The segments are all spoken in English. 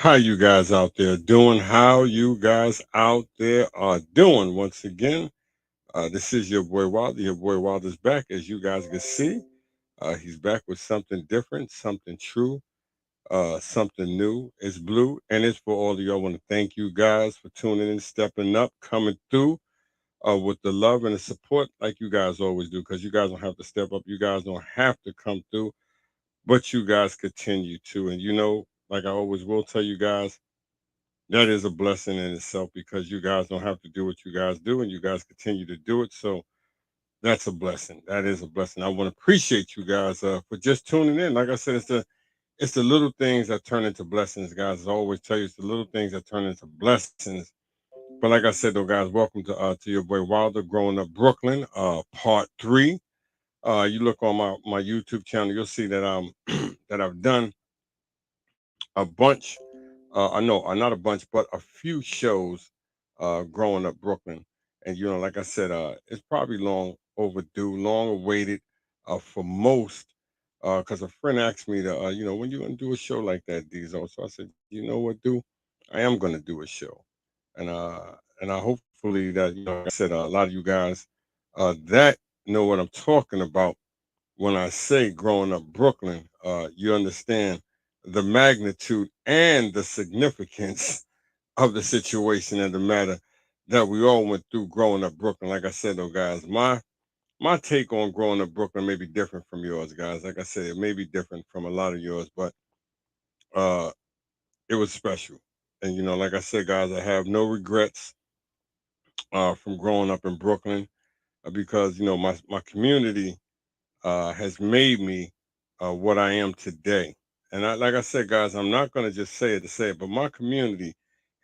How you guys out there doing? How you guys out there are doing? Once again, this is your boy Wilder. Your boy Wilder's back, as you guys can see. He's back with something different, something true, something new. It's blue, and it's for all of you. I want to thank you guys for tuning in, stepping up, coming through with the love and the support, like you guys always do. Because you guys don't have to step up, you guys don't have to come through, but you guys continue to. And like I always will tell you guys, that is a blessing in itself because you guys don't have to do what you guys do and you guys continue to do it. So that's a blessing. That is a blessing. I want to appreciate you guys for just tuning in. Like I said, it's the little things that turn into blessings, guys. As I always tell you, it's the little things that turn into blessings. But like I said, though, guys, welcome to your boy Wilder, growing up Brooklyn, part three. You look on my YouTube channel, you'll see that that I've done a bunch. I know, not a bunch, but a few shows growing up Brooklyn. And like I said, it's probably long overdue, long awaited for most. Because a friend asked me to, when you gonna do a show like that, Diesel? So I said, you know what, do? I am gonna do a show, and I hopefully that like I said, a lot of you guys that know what I'm talking about when I say growing up Brooklyn, you understand the magnitude and the significance of the situation and the matter that we all went through growing up Brooklyn. Like I said, though, guys, my take on growing up Brooklyn may be different from yours, guys. Like I said, it may be different from a lot of yours, but uh, it was special. And like I said, guys, I have no regrets from growing up in Brooklyn because my community has made me what I am today. And like I said, guys, I'm not going to just say it to say it, but my community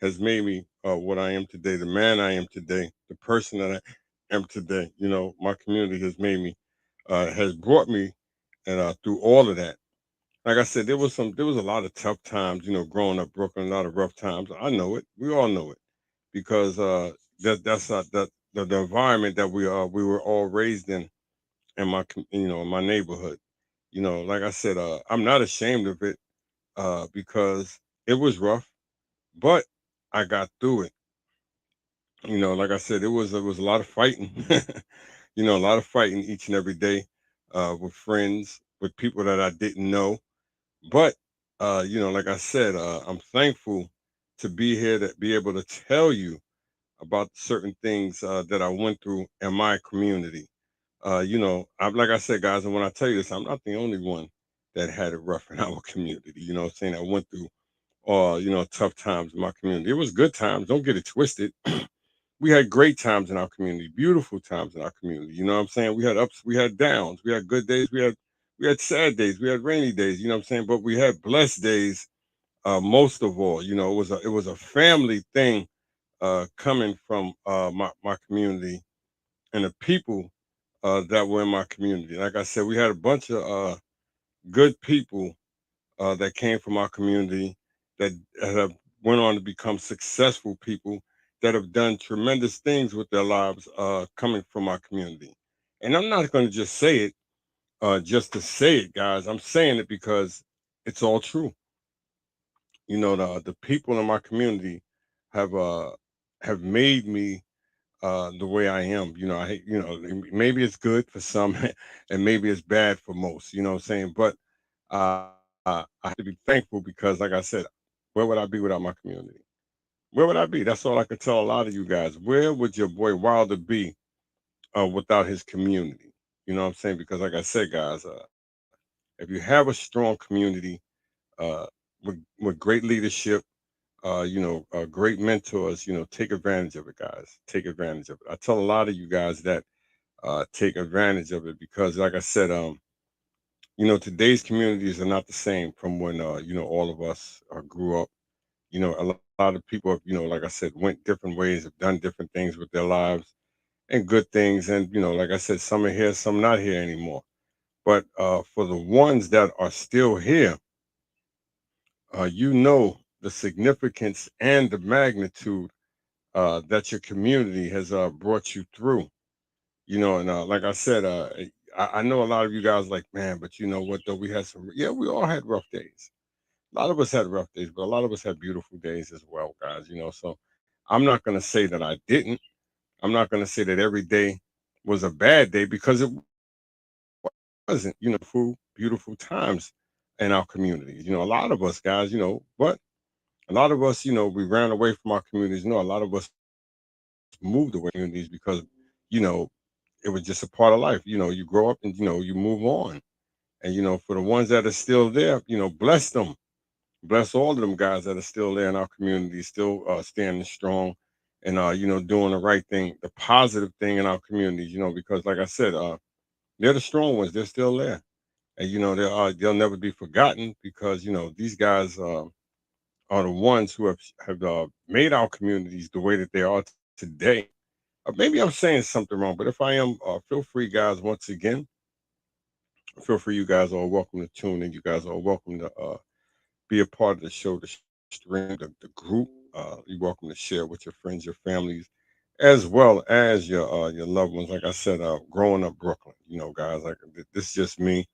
has made me what I am today, the man I am today, the person that I am today. My community has made me, has brought me, and through all of that. Like I said, there was a lot of tough times, growing up Brooklyn, a lot of rough times. I know it. We all know it because that's the environment that we were all raised in in my neighborhood. Like I said, I'm not ashamed of it because it was rough, but I got through it. Like I said, it was a lot of fighting. A lot of fighting each and every day with friends, with people that I didn't know. But like I said, I'm thankful to be here to be able to tell you about certain things that I went through in my community. I'm like I said, guys, and when I tell you this, I'm not the only one that had it rough in our community. What I'm saying? I went through tough times in my community. It was good times, don't get it twisted. We had great times in our community, beautiful times in our community. You know what I'm saying? We had ups, we had downs, we had good days, we had sad days, we had rainy days, you know what I'm saying? But we had blessed days most of all. It was a family thing coming from my community and the people that were in my community. Like I said, we had a bunch of good people that came from our community that have went on to become successful people that have done tremendous things with their lives coming from our community. And I'm not going to just say it just to say it, guys. I'm saying it because it's all true. The people in my community have uh have made me the way I am. Maybe it's good for some and maybe it's bad for most, you know what I'm saying? But I have to be thankful because like I said, where would I be without my community? Where would I be? That's all I could tell a lot of you guys. Where would your boy Wilder be without his community? You know what I'm saying? Because like I said, guys, if you have a strong community uh, with great leadership, great mentors, take advantage of it, guys. Take advantage of it. I tell a lot of you guys that take advantage of it because, like I said, today's communities are not the same from when all of us grew up. A lot of people have, like I said, went different ways, have done different things with their lives and good things, and like I said, some are here, some not here anymore. But for the ones that are still here, the significance and the magnitude that your community has brought you through. And like I said, I know a lot of you guys like, man, but you know what though, we had some, yeah, we all had rough days. A lot of us had rough days, but a lot of us had beautiful days as well, guys. So I'm not going to say that I didn't. I'm not going to say that every day was a bad day because it wasn't. Beautiful times in our communities. A lot of us guys, but a lot of us, we ran away from our communities. A lot of us moved away from communities because, you know, it was just a part of life. You grow up and you move on. And for the ones that are still there, bless them. Bless all of them guys that are still there in our community, still standing strong and doing the right thing, the positive thing in our communities, because like I said, they're the strong ones, they're still there. And they'll never be forgotten because these guys are the ones who have made our communities the way that they are today. Maybe I'm saying something wrong, but if I am, feel free, guys. Once again, feel free. You guys are welcome to tune in. You guys are welcome to be a part of the show, the stream, the group. You're welcome to share with your friends, your families, as well as your loved ones. Like I said, growing up Brooklyn, guys, like this is just me.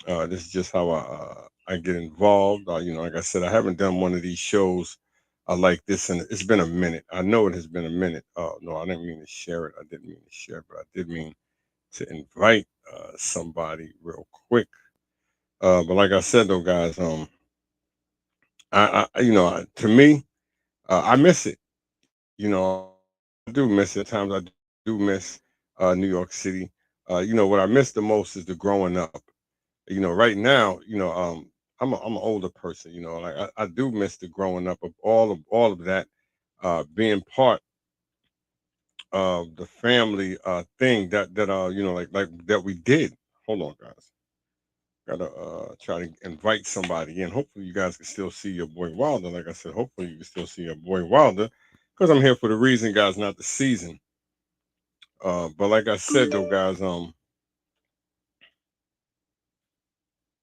This is just how I get involved. Like I said, I haven't done one of these shows like this, and it's been a minute. I know it has been a minute. No, I didn't mean to share it. I didn't mean to share it, but I did mean to invite somebody real quick. But like I said, though, guys, to me, I miss it. I do miss it. At times, I do miss New York City. What I miss the most is the growing up. Right now, I'm an older person. Like I do miss the growing up of all of that, being part of the family thing that like that we did. Hold on, guys. Gotta try to invite somebody in. Hopefully, you guys can still see your boy Wilder. Like I said, hopefully you can still see your boy Wilder, because I'm here for the reason, guys, not the season. But like I said, though, guys,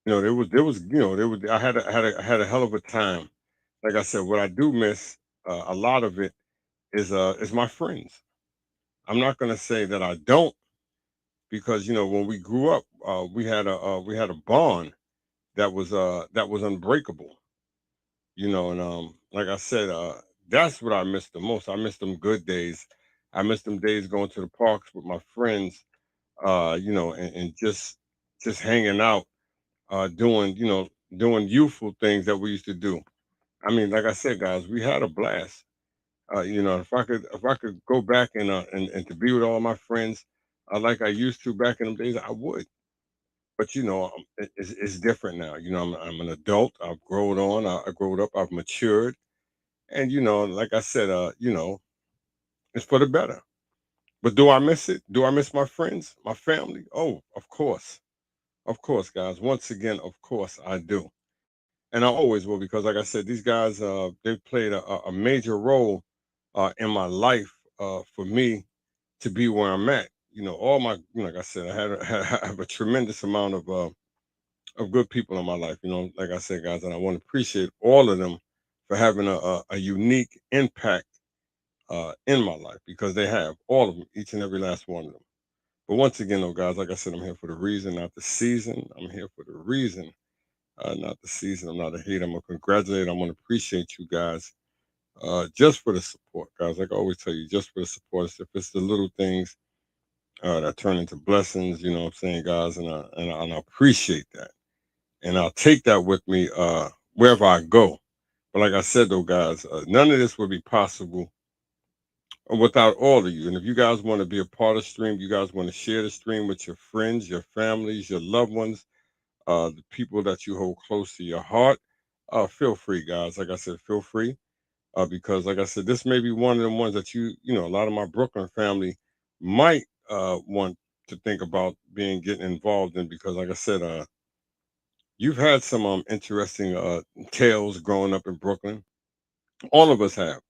there was I had a hell of a time. Like I said, what I do miss a lot of it is my friends. I'm not gonna say that I don't, because when we grew up, we had a bond that was unbreakable. And like I said, that's what I miss the most. I miss them good days. I miss them days going to the parks with my friends, and just hanging out, doing youthful things that we used to do. I mean, like I said, guys, we had a blast. If I could go back and to be with all my friends, like I used to back in them days, I would. But it's different now. I'm an adult. I've grown on. I growed up. I've matured, and like I said, it's for the better. But do I miss it? Do I miss my friends, my family? Oh, of course, guys. Once again, of course, I do, and I always will, because, like I said, these guys they played a major role in my life for me to be where I'm at. All my, like I said, I have a tremendous amount of good people in my life. Like I said, guys, and I want to appreciate all of them for having a unique impact in my life, because they have, all of them, each and every last one of them. But once again, though, guys, like I said, I'm here for the reason, not the season. I'm here for the reason, not the season. I'm not a hater. I'm gonna congratulate. I'm gonna appreciate you guys, just for the support, guys. Like I always tell you, just for the support. If it's the little things that turn into blessings, you know what I'm saying, guys, and I appreciate that, and I'll take that with me wherever I go. But like I said, though, guys, none of this would be possible without all of you. And if you guys want to be a part of stream, you guys want to share the stream with your friends, your families, your loved ones, the people that you hold close to your heart, feel free, guys. Like I said, feel free. Because like I said, this may be one of the ones that a lot of my Brooklyn family might want to think about getting involved in, because like I said, you've had some interesting tales growing up in Brooklyn. All of us have.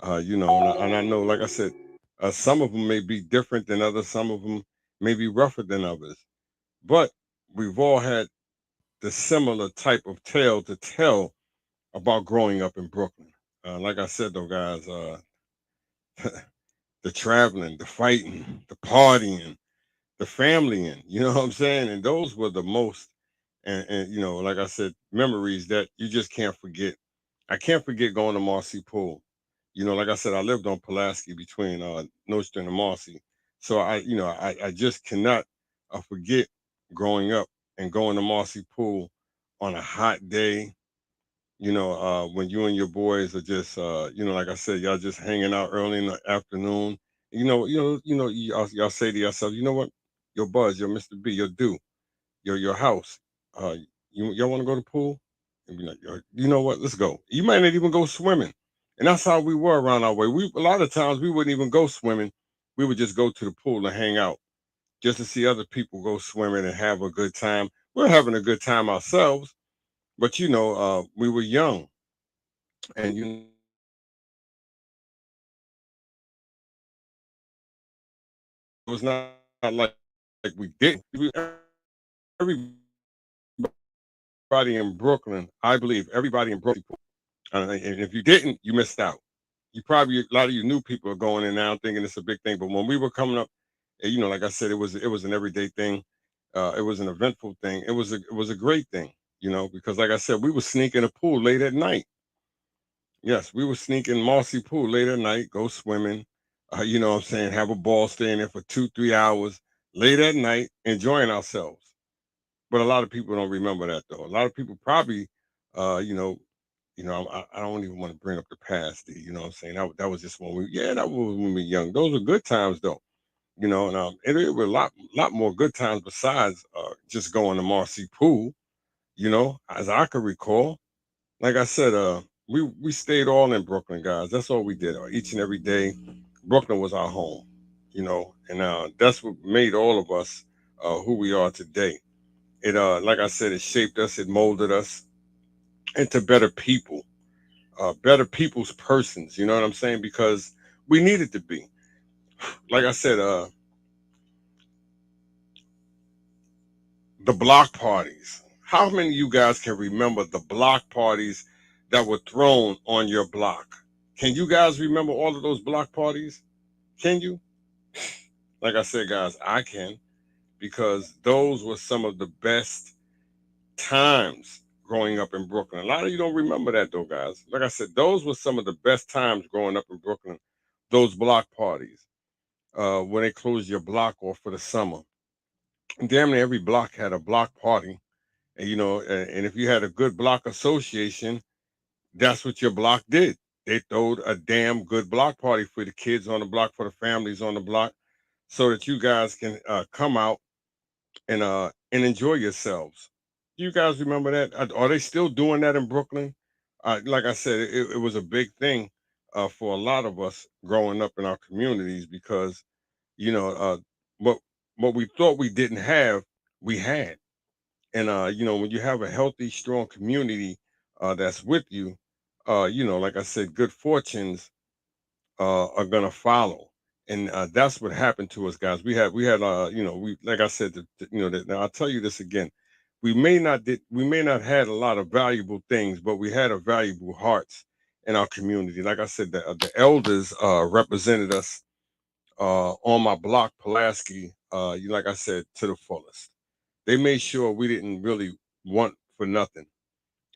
And I know, like I said, some of them may be different than others. Some of them may be rougher than others. But we've all had the similar type of tale to tell about growing up in Brooklyn. Like I said, though, guys, the traveling, the fighting, the partying, the familying, you know what I'm saying? And those were the most and like I said, memories that you just can't forget. I can't forget going to Marcy Pool. Like I said, I lived on Pulaski between Nostrand and Marcy, so I just cannot forget growing up and going to Marcy Pool on a hot day. When you and your boys are just, like I said, y'all just hanging out early in the afternoon. Y'all say to yourself, you know what, your Buzz, your Mr. B, your Do, your house. Uh, y'all want to go to the pool? And be like, you know what? Let's go. You might not even go swimming, and that's how we were around our way. We a lot of times we wouldn't even go swimming. We would just go to the pool and hang out, just to see other people go swimming and have a good time. We're having a good time ourselves, but we were young, and it was not like we did. Everybody in Brooklyn, I believe, everybody in Brooklyn. And if you didn't, you missed out. You probably a lot of you new people are going in now thinking it's a big thing. But when we were coming up, like I said, it was an everyday thing. It was an eventful thing. It was a great thing. Because like I said, we were sneaking a pool late at night. Yes, we were sneaking Marcy Pool late at night, go swimming. What I'm saying, have a ball, stay in there for 2, 3 hours late at night, enjoying ourselves. But a lot of people don't remember that though. A lot of people probably, uh, you know, I don't even want to bring up the past. What I'm saying, that was just when that was when we were young. Those were good times though. And it were a lot more good times besides just going to Marcy Pool. As I could recall. Like I said, we stayed all in Brooklyn, guys. That's all we did. Each and every day, Brooklyn was our home. And that's what made all of us who we are today. It like I said, it shaped us, it molded us into better people, better people's persons. You know what I'm saying? Because we needed to be. Like I said, the block parties. How many of you guys can remember the block parties that were thrown on your block? Can you guys remember all of those block parties? Can you? Like I said, guys, I can, because those were some of the best times growing up in Brooklyn. A lot of you don't remember that though, guys. Like I said, those were some of the best times growing up in Brooklyn. Those block parties, when they closed your block off for the summer. And damn near every block had a block party. And if you had a good block association, that's what your block did. They throwed a damn good block party for the kids on the block, for the families on the block, so that you guys can come out and enjoy yourselves. Do you guys remember that? Are they still doing that in Brooklyn? Like I said, it was a big thing for a lot of us growing up in our communities, because you know uh, what what we thought we didn't have, we had. And when you have a healthy, strong community that's with you, like I said, good fortunes are gonna follow. And that's what happened to us, guys. We like I said, now I'll tell you this again. We may not had a lot of valuable things, but we had a valuable hearts in our community. Like I said, the elders represented us on my block, Pulaski. Like I said, to the fullest. They made sure we didn't really want for nothing.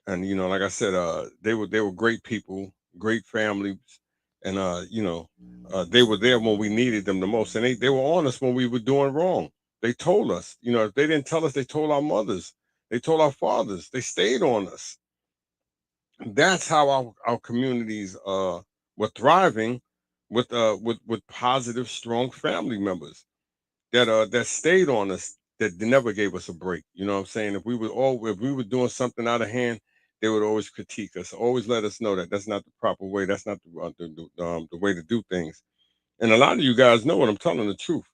And like I said, they were great people, great families, and they were there when we needed them the most. And they were on us when we were doing wrong. They told us. If they didn't tell us, they told our mothers, they told our fathers. They stayed on us. That's how our communities were thriving, with positive, strong family members that stayed on us, that never gave us a break. You know what I'm saying? If we were doing something out of hand, they would always critique us, always let us know that that's not the proper way, that's not the way to do things. And a lot of you guys know what I'm telling the truth,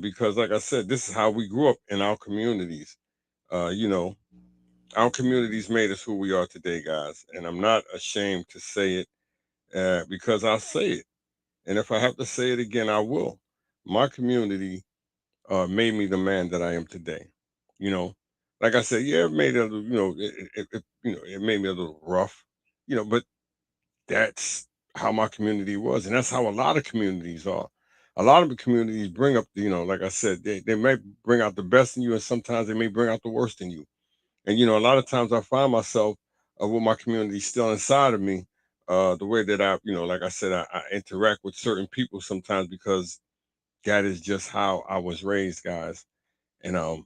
because like I said, this is how we grew up in our communities. Uh, you know, our communities made us who we are today, guys, and I'm not ashamed to say it, because I'll say it, and if I have to say it again, I will. My community made me the man that I am today. You know, like I said, yeah, it made it, it made me a little rough, but that's how my community was, and that's how a lot of communities are. A lot of the communities bring up, like I said, they may bring out the best in you, and sometimes they may bring out the worst in you. And a lot of times I find myself with my community still inside of me. The way that like I said, I interact with certain people sometimes because that is just how I was raised, guys. And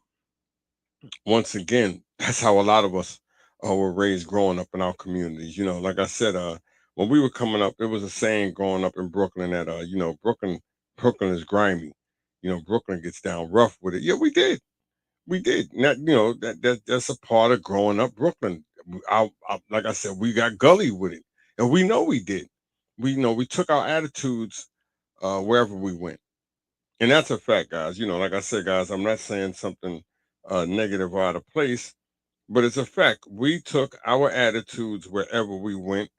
once again, that's how a lot of us were raised growing up in our communities. Like I said, when we were coming up, there was a saying growing up in Brooklyn that Brooklyn is grimy. Brooklyn gets down rough with it. Yeah, we did. And that's a part of growing up Brooklyn. Like I said, we got gully with it, and we know we did. We took our attitudes wherever we went, and that's a fact, guys. Like I said, guys, I'm not saying something negative or out of place, but it's a fact. We took our attitudes wherever we went.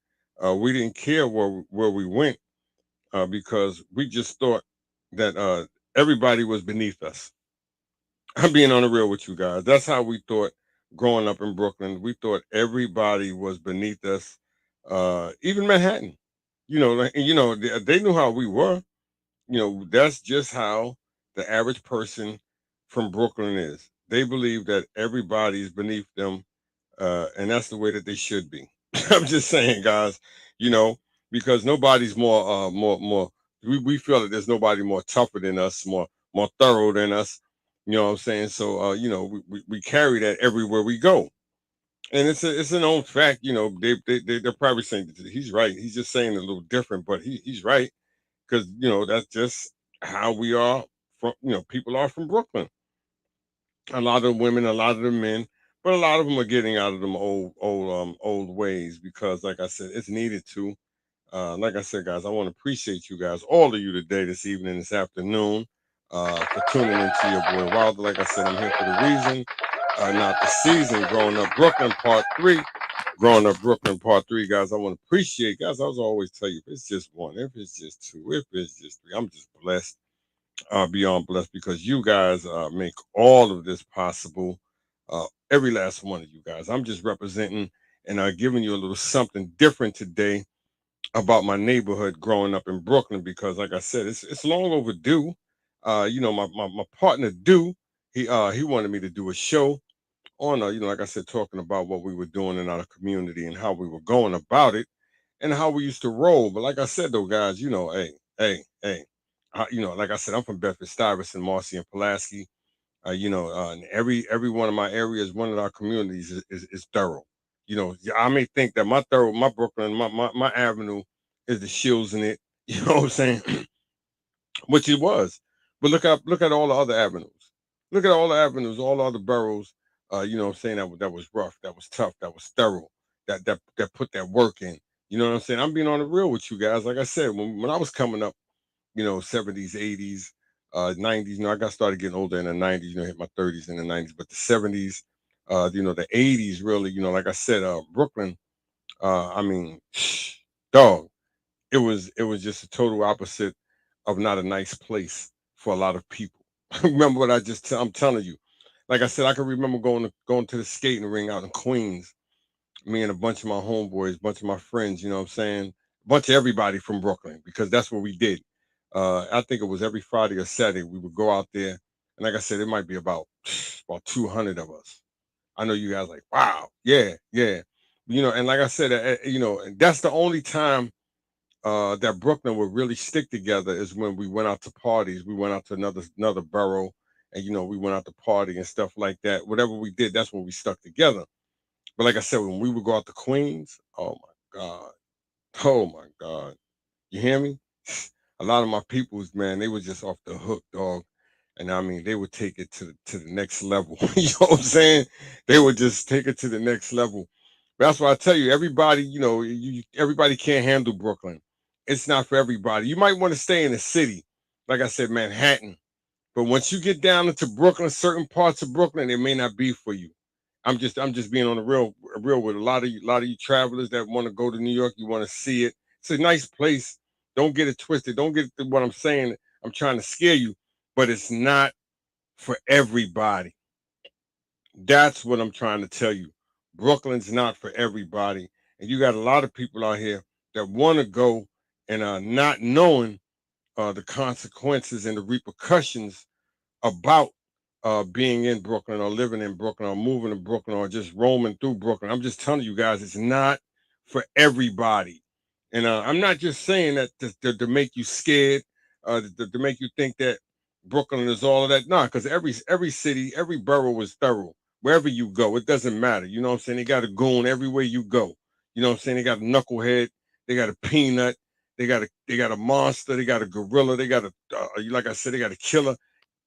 We didn't care where we went because we just thought that everybody was beneath us. I'm being on the real with you guys. That's how we thought growing up in Brooklyn. We thought everybody was beneath us, even Manhattan. They knew how we were. That's just how the average person from Brooklyn is. They believe that everybody's beneath them, and that's the way that they should be. I'm just saying, guys. You know, because nobody's more. We feel that there's nobody more tougher than us, more thorough than us. You know what I'm saying? So, we carry that everywhere we go, and it's an old fact. They're probably saying he's right. He's just saying it a little different, but he's right because that's just how we are. From people are from Brooklyn. A lot of the women, a lot of the men, but a lot of them are getting out of them old ways because, like I said, it's needed to. Like I said, guys, I want to appreciate you guys, all of you today, this evening, this afternoon, for tuning into your boy Wilder. Like I said, I'm here for the reason, not the season. Growing up Brooklyn, part three. Growing up Brooklyn, part three, guys. I want to appreciate, guys. I was always tell you, if it's just one, if it's just two, if it's just three, I'm just blessed, beyond blessed because you guys make all of this possible. Every last one of you guys. I'm just representing and giving you a little something different today about my neighborhood growing up in Brooklyn because, like I said, it's long overdue. My partner Do he wanted me to do a show on like I said, talking about what we were doing in our community and how we were going about it and how we used to roll. But like I said, though, guys, hey, like I said, I'm from Bedford Stuyvesant, Marcy, and Pulaski. And every one of my areas, one of our communities is thorough. I may think that my Brooklyn, my avenue is the shills in it. You know what I'm saying? Which it was. But look at all the other avenues. Look at all the avenues, all the other boroughs. I'm saying that was rough, that was tough, that was thorough, that put that work in. You know what I'm saying? I'm being on the real with you guys. Like I said, when I was coming up, 70s, 80s, 90s. I got started getting older in the 90s, hit my 30s in the 90s, but the 70s, the 80s really, like I said, Brooklyn, I mean, dog, it was just a total opposite of not a nice place for a lot of people. Remember what I'm telling you. Like I said, I can remember going to the skating ring out in Queens, me and a bunch of my homeboys, a bunch of my friends, you know what I'm saying? A bunch of everybody from Brooklyn, because that's what we did. I think it was every Friday or Saturday we would go out there. And like I said, it might be about about 200 of us. I know you guys like, wow, yeah, yeah. And like I said, and that's the only time that Brooklyn would really stick together is when we went out to parties. We went out to another borough, and we went out to party and stuff like that. Whatever we did, that's when we stuck together. But like I said, when we would go out to Queens, oh my God, you hear me? A lot of my peoples, man, they were just off the hook, dog. And I mean, they would take it to the next level. You know what I'm saying? They would just take it to the next level. But that's why I tell you, everybody, everybody can't handle Brooklyn. It's not for everybody. You might want to stay in the city, like I said, Manhattan. But once you get down into Brooklyn, certain parts of Brooklyn, it may not be for you. I'm just being on the real with a lot of you travelers that want to go to New York. You want to see it. It's a nice place. Don't get it twisted. Don't get what I'm saying. I'm trying to scare you, but it's not for everybody. That's what I'm trying to tell you. Brooklyn's not for everybody, and you got a lot of people out here that want to go and not knowing the consequences and the repercussions about being in Brooklyn or living in Brooklyn or moving to Brooklyn or just roaming through Brooklyn. I'm just telling you guys, it's not for everybody. And I'm not just saying that to make you scared, to make you think that Brooklyn is all of that. No, because every city, every borough is thorough. Wherever you go, it doesn't matter. You know what I'm saying? They got a goon everywhere you go. You know what I'm saying? They got a knucklehead, they got a peanut, they got a monster, they got a gorilla, they got a like I said, they got a killer.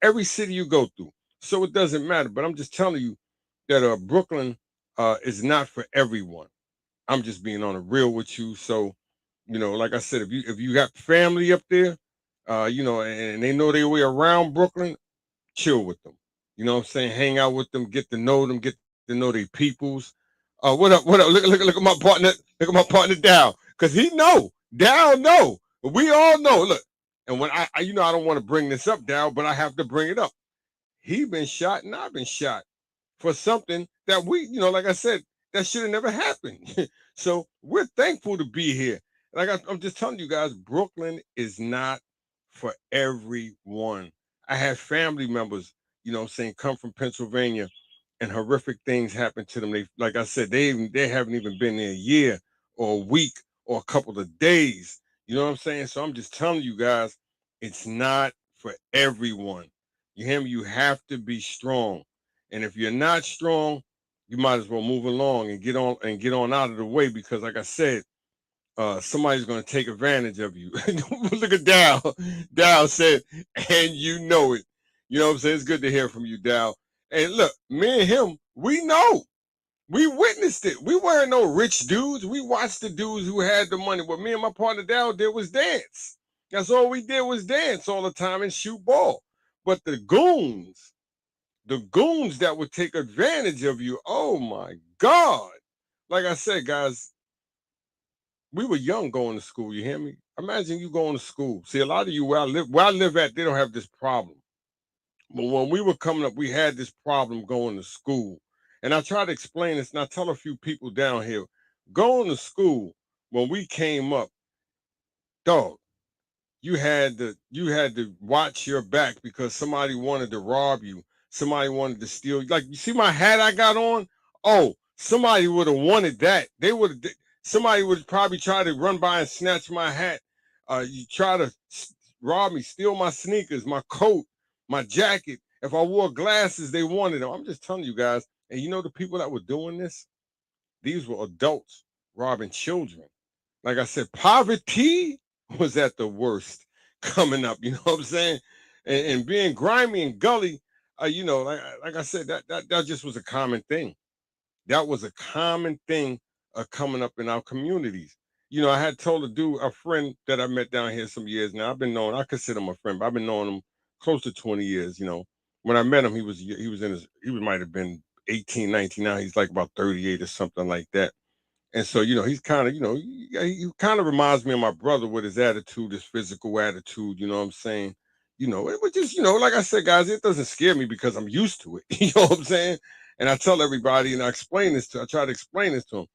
Every city you go through. So it doesn't matter. But I'm just telling you that Brooklyn is not for everyone. I'm just being on the real with you. So, like I said, if you got family up there, and they know their way around Brooklyn, chill with them. You know what I'm saying? Hang out with them, get to know them, get to know their peoples. What up? What up? Look at my partner. Look at my partner Dow, cause he know. Dow know. We all know. Look, and when I I don't want to bring this up, Dow, but I have to bring it up. He been shot and I've been shot for something that like I said, that should have never happened. So we're thankful to be here. Like I'm just telling you guys, Brooklyn is not for everyone. I have family members, what I'm saying, come from Pennsylvania and horrific things happen to them. They, like I said, they haven't even been there a year or a week or a couple of days. You know what I'm saying? So I'm just telling you guys, it's not for everyone. You hear me? You have to be strong. And if you're not strong, you might as well move along and get on out of the way because, like I said, somebody's going to take advantage of you. Look at Dow. Dow said, and you know it. You know what I'm saying? It's good to hear from you, Dow. And look, me and him, we know. We witnessed it. We weren't no rich dudes. We watched the dudes who had the money. What me and my partner Dow did was dance. That's all we did was dance all the time and shoot ball. But the goons that would take advantage of you, oh my God. Like I said, guys, we were young going to school, you hear me? Imagine you going to school. See, a lot of you where I live at, they don't have this problem. But when we were coming up, we had this problem going to school. And I try to explain this, and I tell a few people down here, going to school, when we came up, dog, you had to watch your back because somebody wanted to rob you. Somebody wanted to steal. Like you see my hat I got on? Oh, somebody would have wanted that. Somebody would probably try to run by and snatch my hat. You try to rob me, steal my sneakers, my coat, my jacket. If I wore glasses, they wanted them. I'm just telling you guys. And you know the people that were doing this? These were adults robbing children. Like I said, poverty was at the worst coming up. You know what I'm saying? And being grimy and gully, like I said, that just was a common thing. That was a common thing coming up in our communities. I had told a friend that I met down here some years now. I consider him a friend, but I've been knowing him close to 20 years. When I met him, he might have been 18, 19. Now he's like about 38 or something like that. And so, he's kind of, he kind of reminds me of my brother with his attitude, his physical attitude. You know what I'm saying? It was just, like I said, guys, it doesn't scare me because I'm used to it. You know what I'm saying? And I tell everybody, and I try to explain this to him.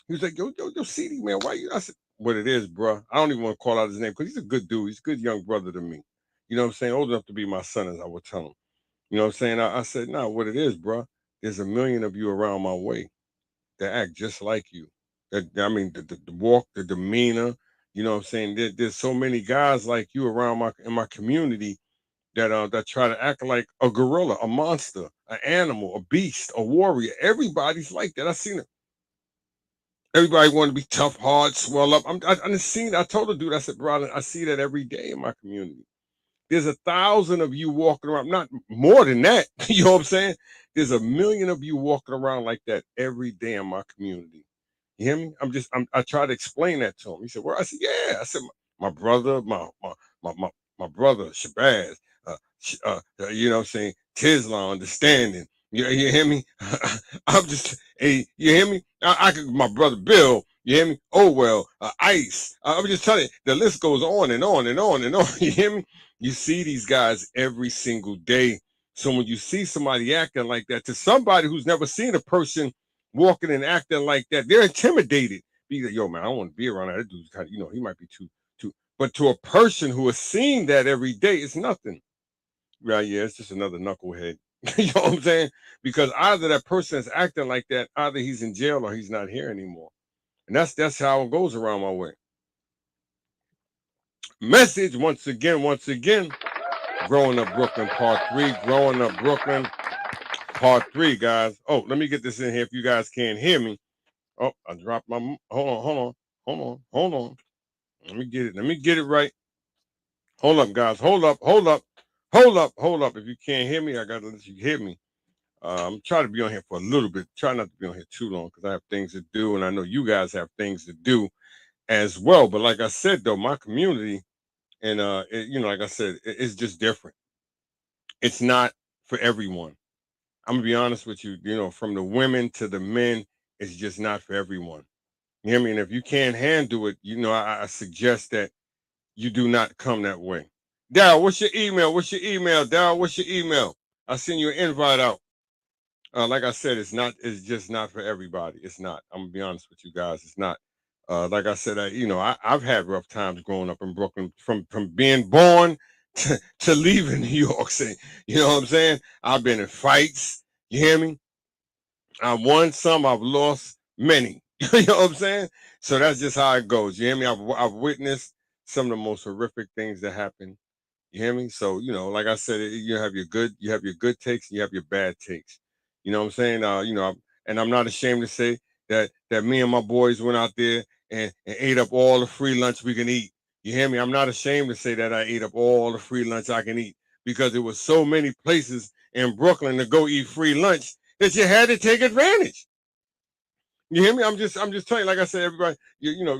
He was like, yo, CD, man, why you? I said, what it is, bro. I don't even want to call out his name because he's a good dude. He's a good young brother to me. You know what I'm saying? Old enough to be my son, as I would tell him. You know what I'm saying? I said, no, what it is, bro. There's a million of you around my way that act just like you. I mean, the walk, the demeanor. You know what I'm saying? There's so many guys like you around in my community that try to act like a gorilla, a monster, an animal, a beast, a warrior. Everybody's like that. I seen it. Everybody want to be tough, hard, swell up. I seen. I told the dude, I said, brother, I see that every day in my community. There's 1,000 of you walking around, not more than that. You know what I'm saying? There's a million of you walking around like that every day in my community. You hear me? I try to explain that to him. He said, well, I said, yeah. I said, my brother, my brother, Shabazz, you know what I'm saying? Tisla, understanding. You hear me? I'm just, hey, you hear me? I could, my brother Bill, you hear me? Oh, well, Ice. I'm just telling you, the list goes on and on and on and on. You hear me? You see these guys every single day. So when you see somebody acting like that, to somebody who's never seen a person walking and acting like that, they're intimidated. Be like, yo, man, I don't want to be around that. That dude's kind of, he might be too. But to a person who is seeing that every day, it's nothing. Right? Yeah, it's just another knucklehead. You know what I'm saying? Because either that person is acting like that, either he's in jail or he's not here anymore. And that's how it goes around my way. Message once again. Growing Up Brooklyn Part 3. Growing Up Brooklyn Part 3, guys. Oh, let me get this in here if you guys can't hear me. Oh, I dropped my hold on. Let me get it. Let me get it right. Hold up, guys. Hold up. If you can't hear me, I gotta let you hear me. I'm trying to be on here for a little bit. Try not to be on here too long because I have things to do, and I know you guys have things to do as well. But like I said, though, my community and like I said, it's just different. It's not for everyone. I'm gonna be honest with you. You know, from the women to the men, it's just not for everyone. You hear me? And if you can't handle it, I suggest that you do not come that way. Daryl, what's your email? Daryl, what's your email? I send you an invite out. Like I said, it's just not for everybody. It's not. I'm gonna be honest with you guys. It's not. Like I said, I've had rough times growing up in Brooklyn, from being born to leaving New York City. You know what I'm saying? I've been in fights. You hear me? I've won some. I've lost many. You know what I'm saying? So that's just how it goes. You hear me? I've witnessed some of the most horrific things that happen. You hear me? So, like I said, you have your good takes and you have your bad takes. You know what I'm saying? And I'm not ashamed to say that me and my boys went out there and ate up all the free lunch we can eat. You hear me? I'm not ashamed to say that I ate up all the free lunch I can eat because there was so many places in Brooklyn to go eat free lunch that you had to take advantage. You hear me? I'm just telling you, like I said, everybody,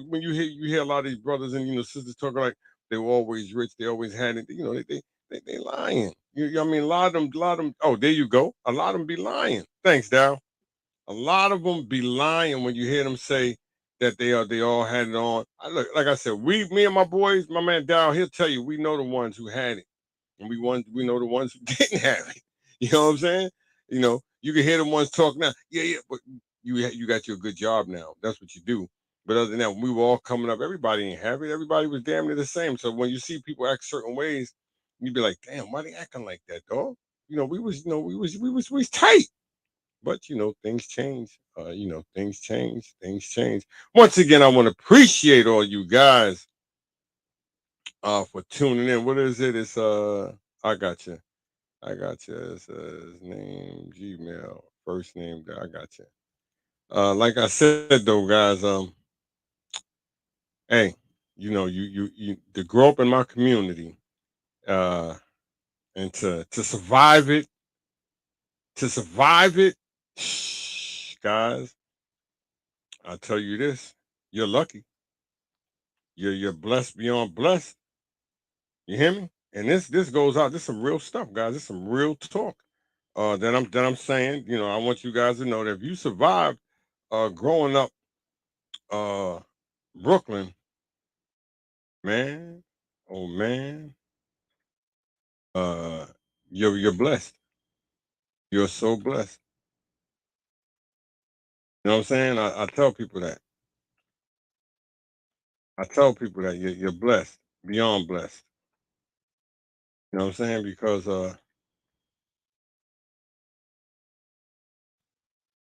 when you hear a lot of these brothers and sisters talking like they were always rich, they always had it, they lying. I mean, a lot of them. Oh, there you go. A lot of them be lying. Thanks, Darryl. A lot of them be lying when you hear them say that they all had it on. Look, like I said, me and my boys, my man Darryl, he'll tell you we know the ones who had it, and we know the ones who didn't have it. You know what I'm saying? You can hear the ones talk now. Yeah, but you got your good job now. That's what you do. But other than that, when we were all coming up, everybody ain't have it. Everybody was damn near the same. So when you see people act certain ways, you be like, damn, why they acting like that, dog? We was tight. But things change. Things change. Once again, I want to appreciate all you guys for tuning in. What is it? It's I got you. It's his name, Gmail, first name. I got you. Like I said though, guys, hey, you to grow up in my community, uh, and to survive it, guys, I'll tell you this: you're lucky. You're blessed beyond blessed. You hear me? And this goes out. This some real stuff, guys. This some real talk. That I'm saying. I want you guys to know that if you survive, growing up, uh, Brooklyn, man, oh man, uh, you're blessed. You're so blessed. You know what I'm saying? I tell people that. I tell people that you're blessed, beyond blessed. You know what I'm saying? Because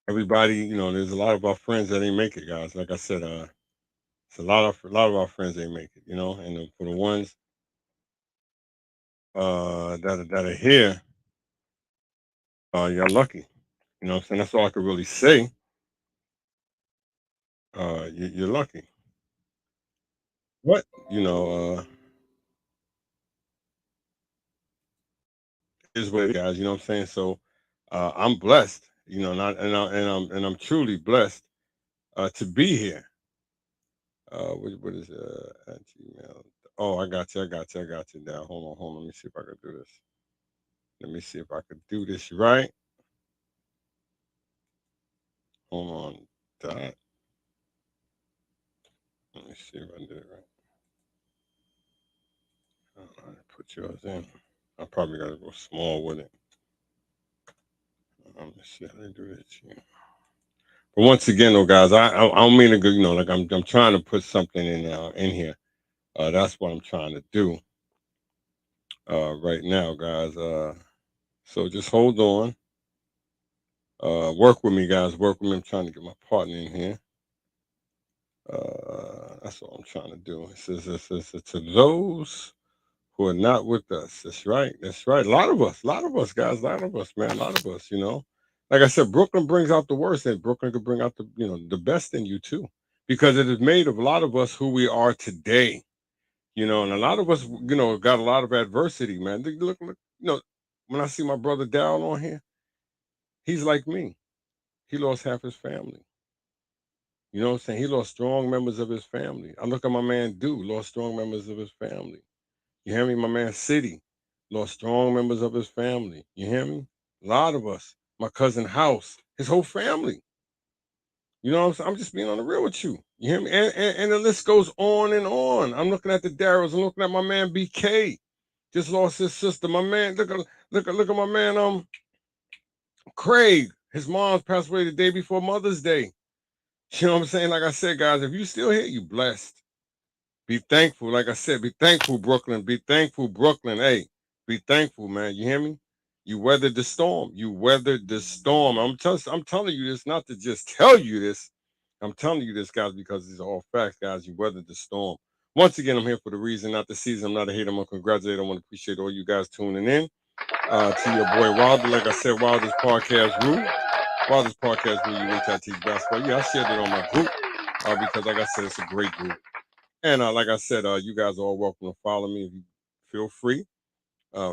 everybody, there's a lot of our friends that ain't make it, guys. Like I said, it's a lot of our friends ain't make it. And for the ones that are here, you're lucky. You know what I'm saying? That's all I could really say. You're lucky. What? Is what it is, guys. You know what I'm saying? So I'm blessed. Not and I'm truly blessed to be here. What is at Gmail? Oh, I got you now. Hold on. Let me see if I can do this. Let me see if I can do this right. Hold on, dot. Let me see if I did it right. I put yours in. I probably got to go small with it. Let me see how they do this. But once again, though, guys, I don't mean to go. Like I'm trying to put something in here. That's what I'm trying to do right now, guys. So just hold on. Work with me, guys. Work with me. I'm trying to get my partner in here. That's what I'm trying to do. It says to those who are not with us. That's right. That's right. A lot of us, guys, a lot of us, man, a lot of us, you know. Like I said, Brooklyn brings out the worst, and Brooklyn could bring out the, you know, the best in you too, because it has made of a lot of us who we are today, you know, and a lot of us, you know, got a lot of adversity, man. Look, you know, when I see my brother Down on here, he's like me. He lost half his family. You know what I'm saying? He lost strong members of his family. I look at my man Do, lost strong members of his family. You hear me? My man City lost strong members of his family. You hear me? A lot of us. My cousin House, his whole family. You know what I'm saying? I'm just being on the real with you. You hear me? And the list goes on and on. I'm looking at the Darrells. I'm looking at my man BK. Just lost his sister. My man, look at my man Craig. His mom's passed away the day before Mother's Day. You know what I'm saying? Like I said, guys, if you still here, you blessed. Be thankful. Like I said, be thankful, Brooklyn. Be thankful, Brooklyn. Hey, be thankful, man. You hear me? You weathered the storm. You weathered the storm. I'm telling you this not to just tell you this. I'm telling you this, guys, because these are all facts, guys. You weathered the storm. Once again, I'm here for the reason, not the season. I'm not a hater. I'm gonna congratulate. I want to appreciate all you guys tuning in. To your boy Wilder. Like I said, Wilder's podcast rule. Wilder's podcast rule. You wait till I teach basketball. Yeah, I shared it on my group because, like I said, it's a great group. And like I said, you guys are all welcome to follow me. If you feel free,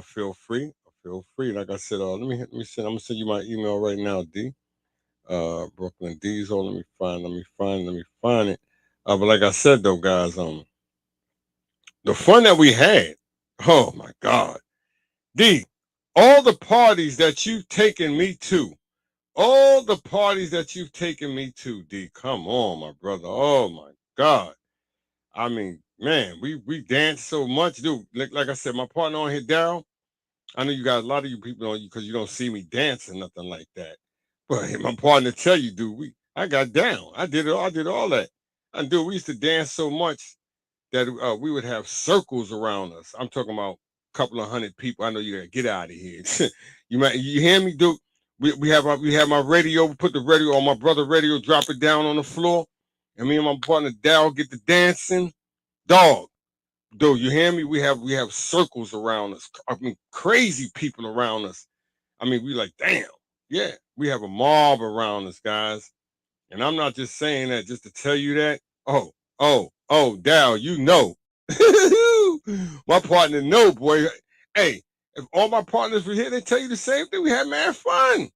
feel free, feel free. Like I said, let me send. I'm gonna send you my email right now, D. Brooklyn Diesel. Let me find it. But like I said though, guys, the fun that we had. Oh my God, D. All the parties that you've taken me to. All the parties that you've taken me to, D. Come on, my brother. Oh my God. I mean, man, we dance so much, dude. Like I said, my partner on here, Daryl. I know you got a lot of you people on you because you don't see me dancing, nothing like that. But my partner tell you, dude, I got down. I did it. I did all that. And dude, we used to dance so much that we would have circles around us. I'm talking about a couple of hundred people. I know you gotta get out of here. You hear me, dude? We have my radio. We put the radio on my brother radio. Drop it down on the floor, and me and my partner Daryl get the dancing. Dog, dude, you hear me? We have circles around us. I mean, crazy people around us. I mean, we like, damn, yeah. We have a mob around us, guys. And I'm not just saying that just to tell you that. Dow, you know. My partner know, boy. Hey, if all my partners were here, they tell you the same thing. We had mad fun.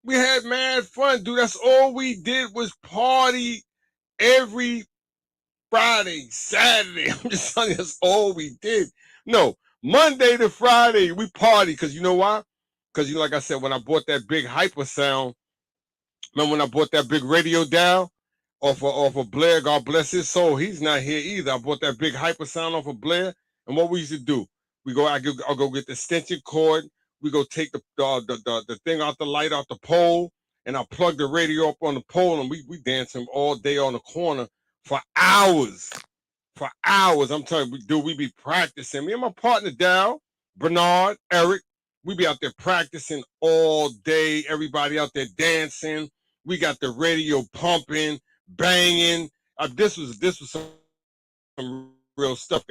We had mad fun, dude. That's all we did was party every Friday, Saturday. I'm just telling you, that's all we did. No, Monday to Friday, we party. Because you know why? Because, you know, like I said, when I bought that big hyper sound, remember when I bought that big radio dial off of Blair, God bless his soul, he's not here either. I bought that big hyper sound off of Blair. And what we used to do, I'll go get the extension cord. We go take the thing out the light out the pole, and I plug the radio up on the pole, and we dancing all day on the corner for hours. For hours. I'm telling you, dude, we be practicing. Me and my partner Dow, Bernard, Eric, we be out there practicing all day. Everybody out there dancing. We got the radio pumping, banging. This was some real stuff.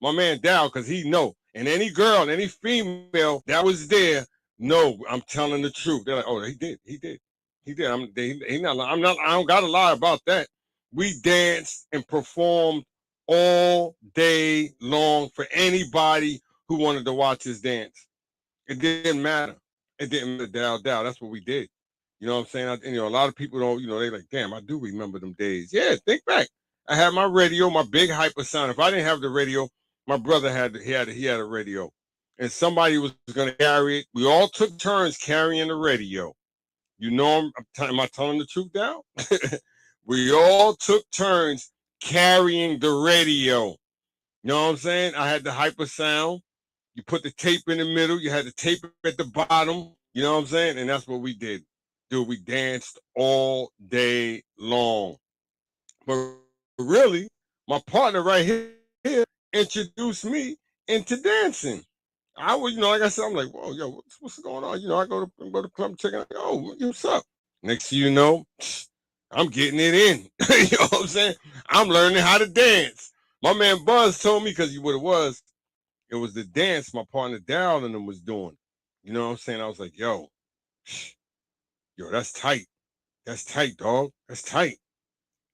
My man Dow, because he know. And any girl, any female that was there, no, I'm telling the truth. They're like, oh, he did. He did. I don't got to lie about that. We danced and performed all day long for anybody who wanted to watch us dance. It didn't matter. It didn't matter. Dow. That's what we did. You know what I'm saying? And, you know, a lot of people don't, you know, they like, damn, I do remember them days. Yeah, think back. I had my radio, my big hyper sound. If I didn't have the radio, my brother had a radio. And somebody was gonna carry it. We all took turns carrying the radio. You know, am I telling the truth now? We all took turns carrying the radio. You know what I'm saying? I had the hyper sound. You put the tape in the middle. You had the tape at the bottom. You know what I'm saying? And that's what we did. Dude, we danced all day long. But really, my partner right here introduced me into dancing. I was, like I said, I'm like, whoa, yo, what's going on? I go to club chicken. Like, oh, what's up? Next thing you know, I'm getting it in. You know what I'm saying? I'm learning how to dance. My man Buzz told me, because what it was the dance my partner Down and them was doing. You know what I'm saying? I was like, yo, that's tight. That's tight, dog. That's tight.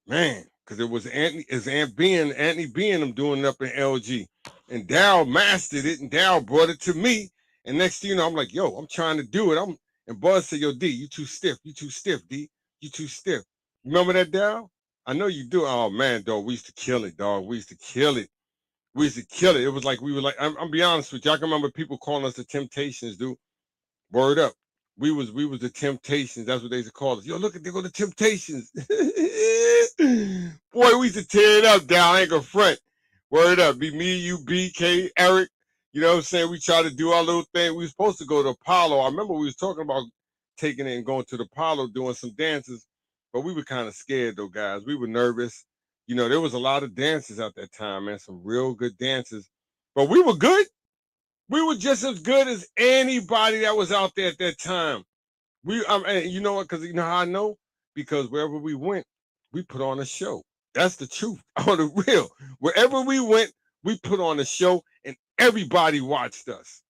Man, because it was Anthony B and them doing it up in LG. And Dow mastered it, and Dow brought it to me. And next thing you know, I'm like, yo, I'm trying to do it. And Buzz said, yo, D, you too stiff. You too stiff, D. You too stiff. Remember that, Dow? I know you do. Oh, man, dog, we used to kill it, dog. We used to kill it. We used to kill it. It was like we were like, I'm be honest with you. I can remember people calling us the Temptations, dude. Word up. We was the Temptations. That's what they used to call us. Yo, look at they go the Temptations. Boy, we used to tear it up down. I ain't gonna front. Word up. Be me, you, BK, Eric. You know what I'm saying? We tried to do our little thing. We were supposed to go to Apollo. I remember we was talking about taking it and going to the Apollo, doing some dances, but we were kind of scared though, guys. We were nervous. There was a lot of dances at that time, man. Some real good dances. But we were good. We were just as good as anybody that was out there at that time. And you know what? Because you know how I know? Because wherever we went, we put on a show. That's the truth. On the real. Wherever we went, we put on a show, and everybody watched us.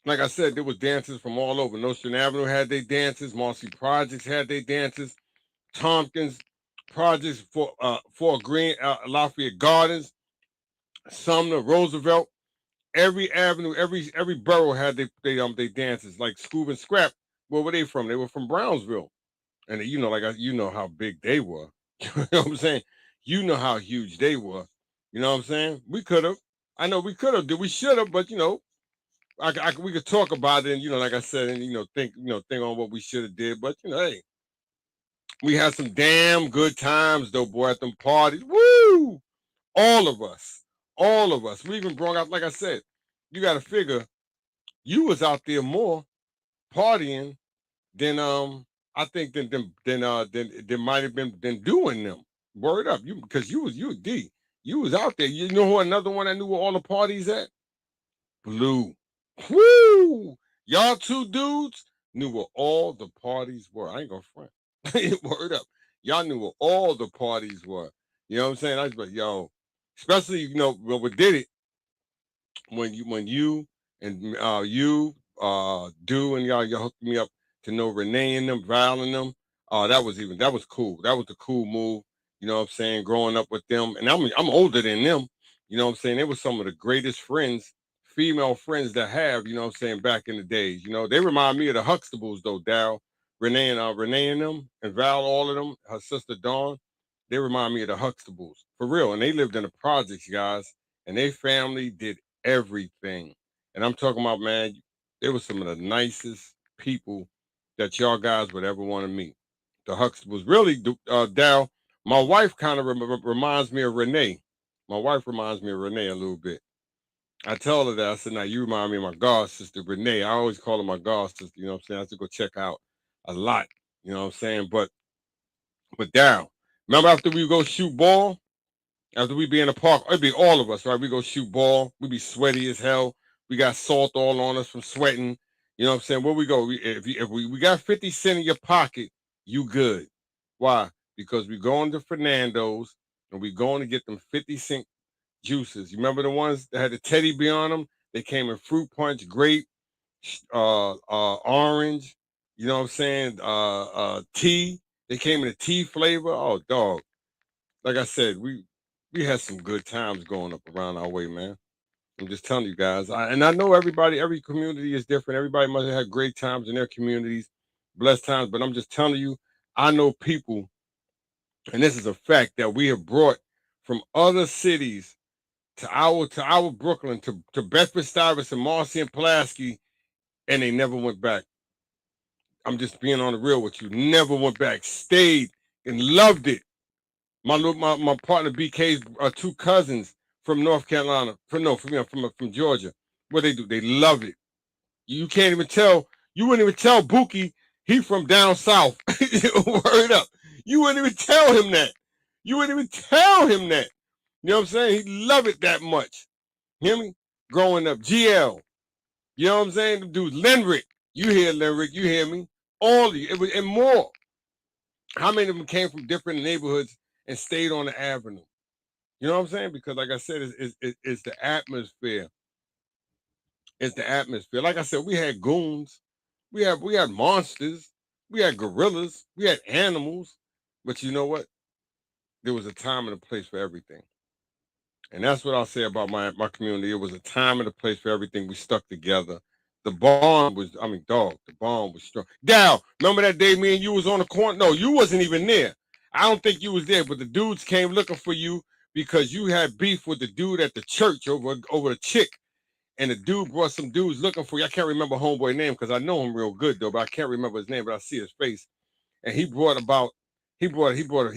Like I said, there was dancers from all over. Nostrand Avenue had their dances. Marcy Projects had their dances. Tompkins Projects for Green, Lafayette Gardens, Sumner, Roosevelt. Every avenue, every borough had they dances. Like Scoob and Scrap, where were they from? They were from Brownsville, and you know how big they were. You know what I'm saying? You know how huge they were. You know what I'm saying? We could have. I know we could have. We should have, but we could talk about it, and like I said, and think on what we should have did. But hey, we had some damn good times though, boy, at them parties. Woo! All of us. All of us. We even brought out, like I said, you got to figure you was out there more partying than I think than might have been than doing them. Word up, because you D. You was out there. You know who another one I knew where all the parties at? Blue. Woo! Y'all two dudes knew where all the parties were. I ain't gonna front. Word up. Y'all knew where all the parties were. You know what I'm saying? I was like, yo, especially when we did it when you and do and y'all hooked me up to know Renee and them, Val and them. That was cool. That was the cool move. You know what I'm saying? Growing up with them, and I'm older than them. You know what I'm saying? They were some of the greatest friends, female friends that have. You know what I'm saying? Back in the days, they remind me of the Huxtables though. Dow, Renee and them, and Val, all of them. Her sister Dawn, they remind me of the Huxtables for real. And they lived in the projects, guys, and their family did everything. And I'm talking about, man, they were some of the nicest people that y'all guys would ever want to meet. The Huxtables really, Dow. My wife kind of reminds me of Renee. My wife reminds me of Renee a little bit. I tell her that. I said, now you remind me of my god sister, Renee. I always call her my god sister. You know what I'm saying? I have to go check out a lot. You know what I'm saying? But Dow, remember after we go shoot ball? After we be in the park, it'd be all of us, right? We go shoot ball. We be sweaty as hell. We got salt all on us from sweating. You know what I'm saying? Where we go? If we got 50 cents in your pocket, you good. Why? Because we going to Fernando's and we going to get them 50-cent juices. You remember the ones that had the teddy bear on them? They came in fruit punch, grape, orange. You know what I'm saying? Tea. They came in a tea flavor. Oh, dog. Like I said, we had some good times going up around our way, man. I'm just telling you guys. I know every community is different. Everybody must have had great times in their communities, blessed times. But I'm just telling you, I know people, and this is a fact, that we have brought from other cities to our Brooklyn, to Bedford Stuyvesant, Marcy and Pulaski, and they never went back. I'm just being on the real with you. Never went back. Stayed and loved it. My partner BK's two cousins from North Carolina, from Georgia. What they do? They love it. You can't even tell. You wouldn't even tell Buki he from down south. Word up. You wouldn't even tell him that. You wouldn't even tell him that. You know what I'm saying? He love it that much. Hear me? growing up. GL. You know what I'm saying? Them dudes, Lenrick. You hear Lenrick, you hear me. All of you. It was, and more. How many of them came from different neighborhoods and stayed on the avenue? You know what I'm saying? Because like I said, it's the atmosphere. It's the atmosphere. Like I said, we had goons. We had monsters. We had gorillas. We had animals. But you know what? There was a time and a place for everything. And that's what I'll say about my community. It was a time and a place for everything. We stuck together. The bond was, I mean, dog, the bond was strong. Dow, remember that day me and you was on the corner? No, you wasn't even there. I don't think you was there, but the dudes came looking for you because you had beef with the dude at the church over a chick. And the dude brought some dudes looking for you. I can't remember homeboy name because I know him real good though, but I can't remember his name, but I see his face. And he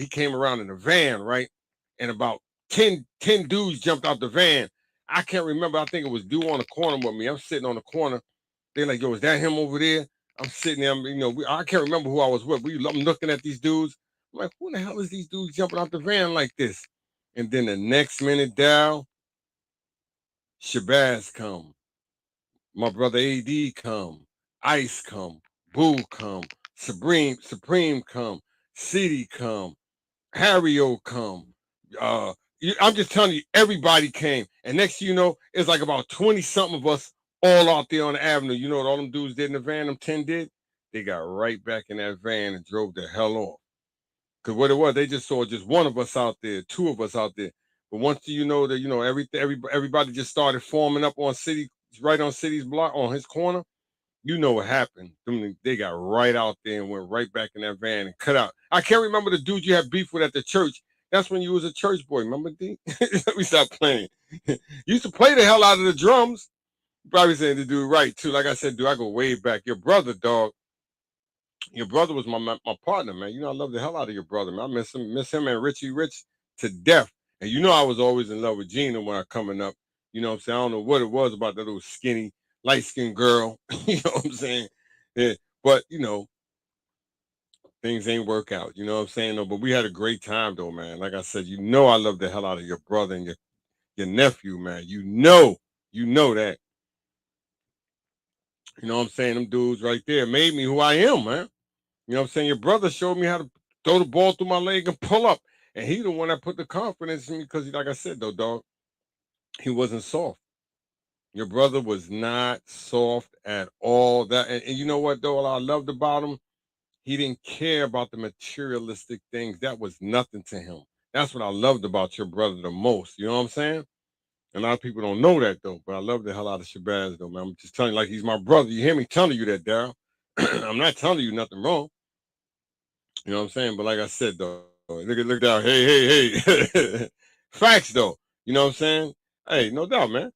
came around in a van, right? And about 10 dudes jumped out the van. I can't remember. I think it was dude on the corner with me. I'm sitting on the corner. They're like, yo, is that him over there? I'm sitting there, I can't remember who I was with. I'm looking at these dudes. I'm like, who the hell is these dudes jumping out the van like this? And then the next minute down, Shabazz come. My brother AD come. Ice come. Boo come. Supreme come. City come. Harry-O come. I'm just telling you, everybody came. And next thing you know, it's like about 20 something of us all out there on the avenue. You know what all them dudes did in the van, them 10 did? They got right back in that van and drove the hell off. Because what it was, they just saw just one of us out there, two of us out there. But once you know that, everybody just started forming up on City, right on City's block, on his corner, you know what happened. They got right out there and went right back in that van and cut out. I can't remember the dude you had beef with at the church. That's when you was a church boy. Remember, D? We stopped playing. You used to play the hell out of the drums. Probably saying the dude right, too. Like I said, dude, I go way back. Your brother, dog. Your brother was my partner, man. You know, I love the hell out of your brother, man. I miss him and Richie Rich to death. And you know I was always in love with Gina when I coming up. You know what I'm saying? I don't know what it was about that little skinny, light-skinned girl. You know what I'm saying? Yeah. But, things ain't work out. You know what I'm saying? No, but we had a great time though, man. Like I said, I love the hell out of your brother and your nephew, man. You know that. You know what I'm saying? Them dudes right there made me who I am, man. You know what I'm saying? Your brother showed me how to throw the ball through my leg and pull up. And he the one that put the confidence in me because, like I said, though, dog, he wasn't soft. Your brother was not soft at all. And you know what, though, what I loved about him? He didn't care about the materialistic things. That was nothing to him. That's what I loved about your brother the most. You know what I'm saying? A lot of people don't know that, though, but I love the hell out of Shabazz, though, man. I'm just telling you, like he's my brother. You hear me telling you that, Daryl? I'm not telling you nothing wrong. You know what I'm saying? But like I said, though, look down. Hey. Facts, though. You know what I'm saying? Hey, no doubt, man.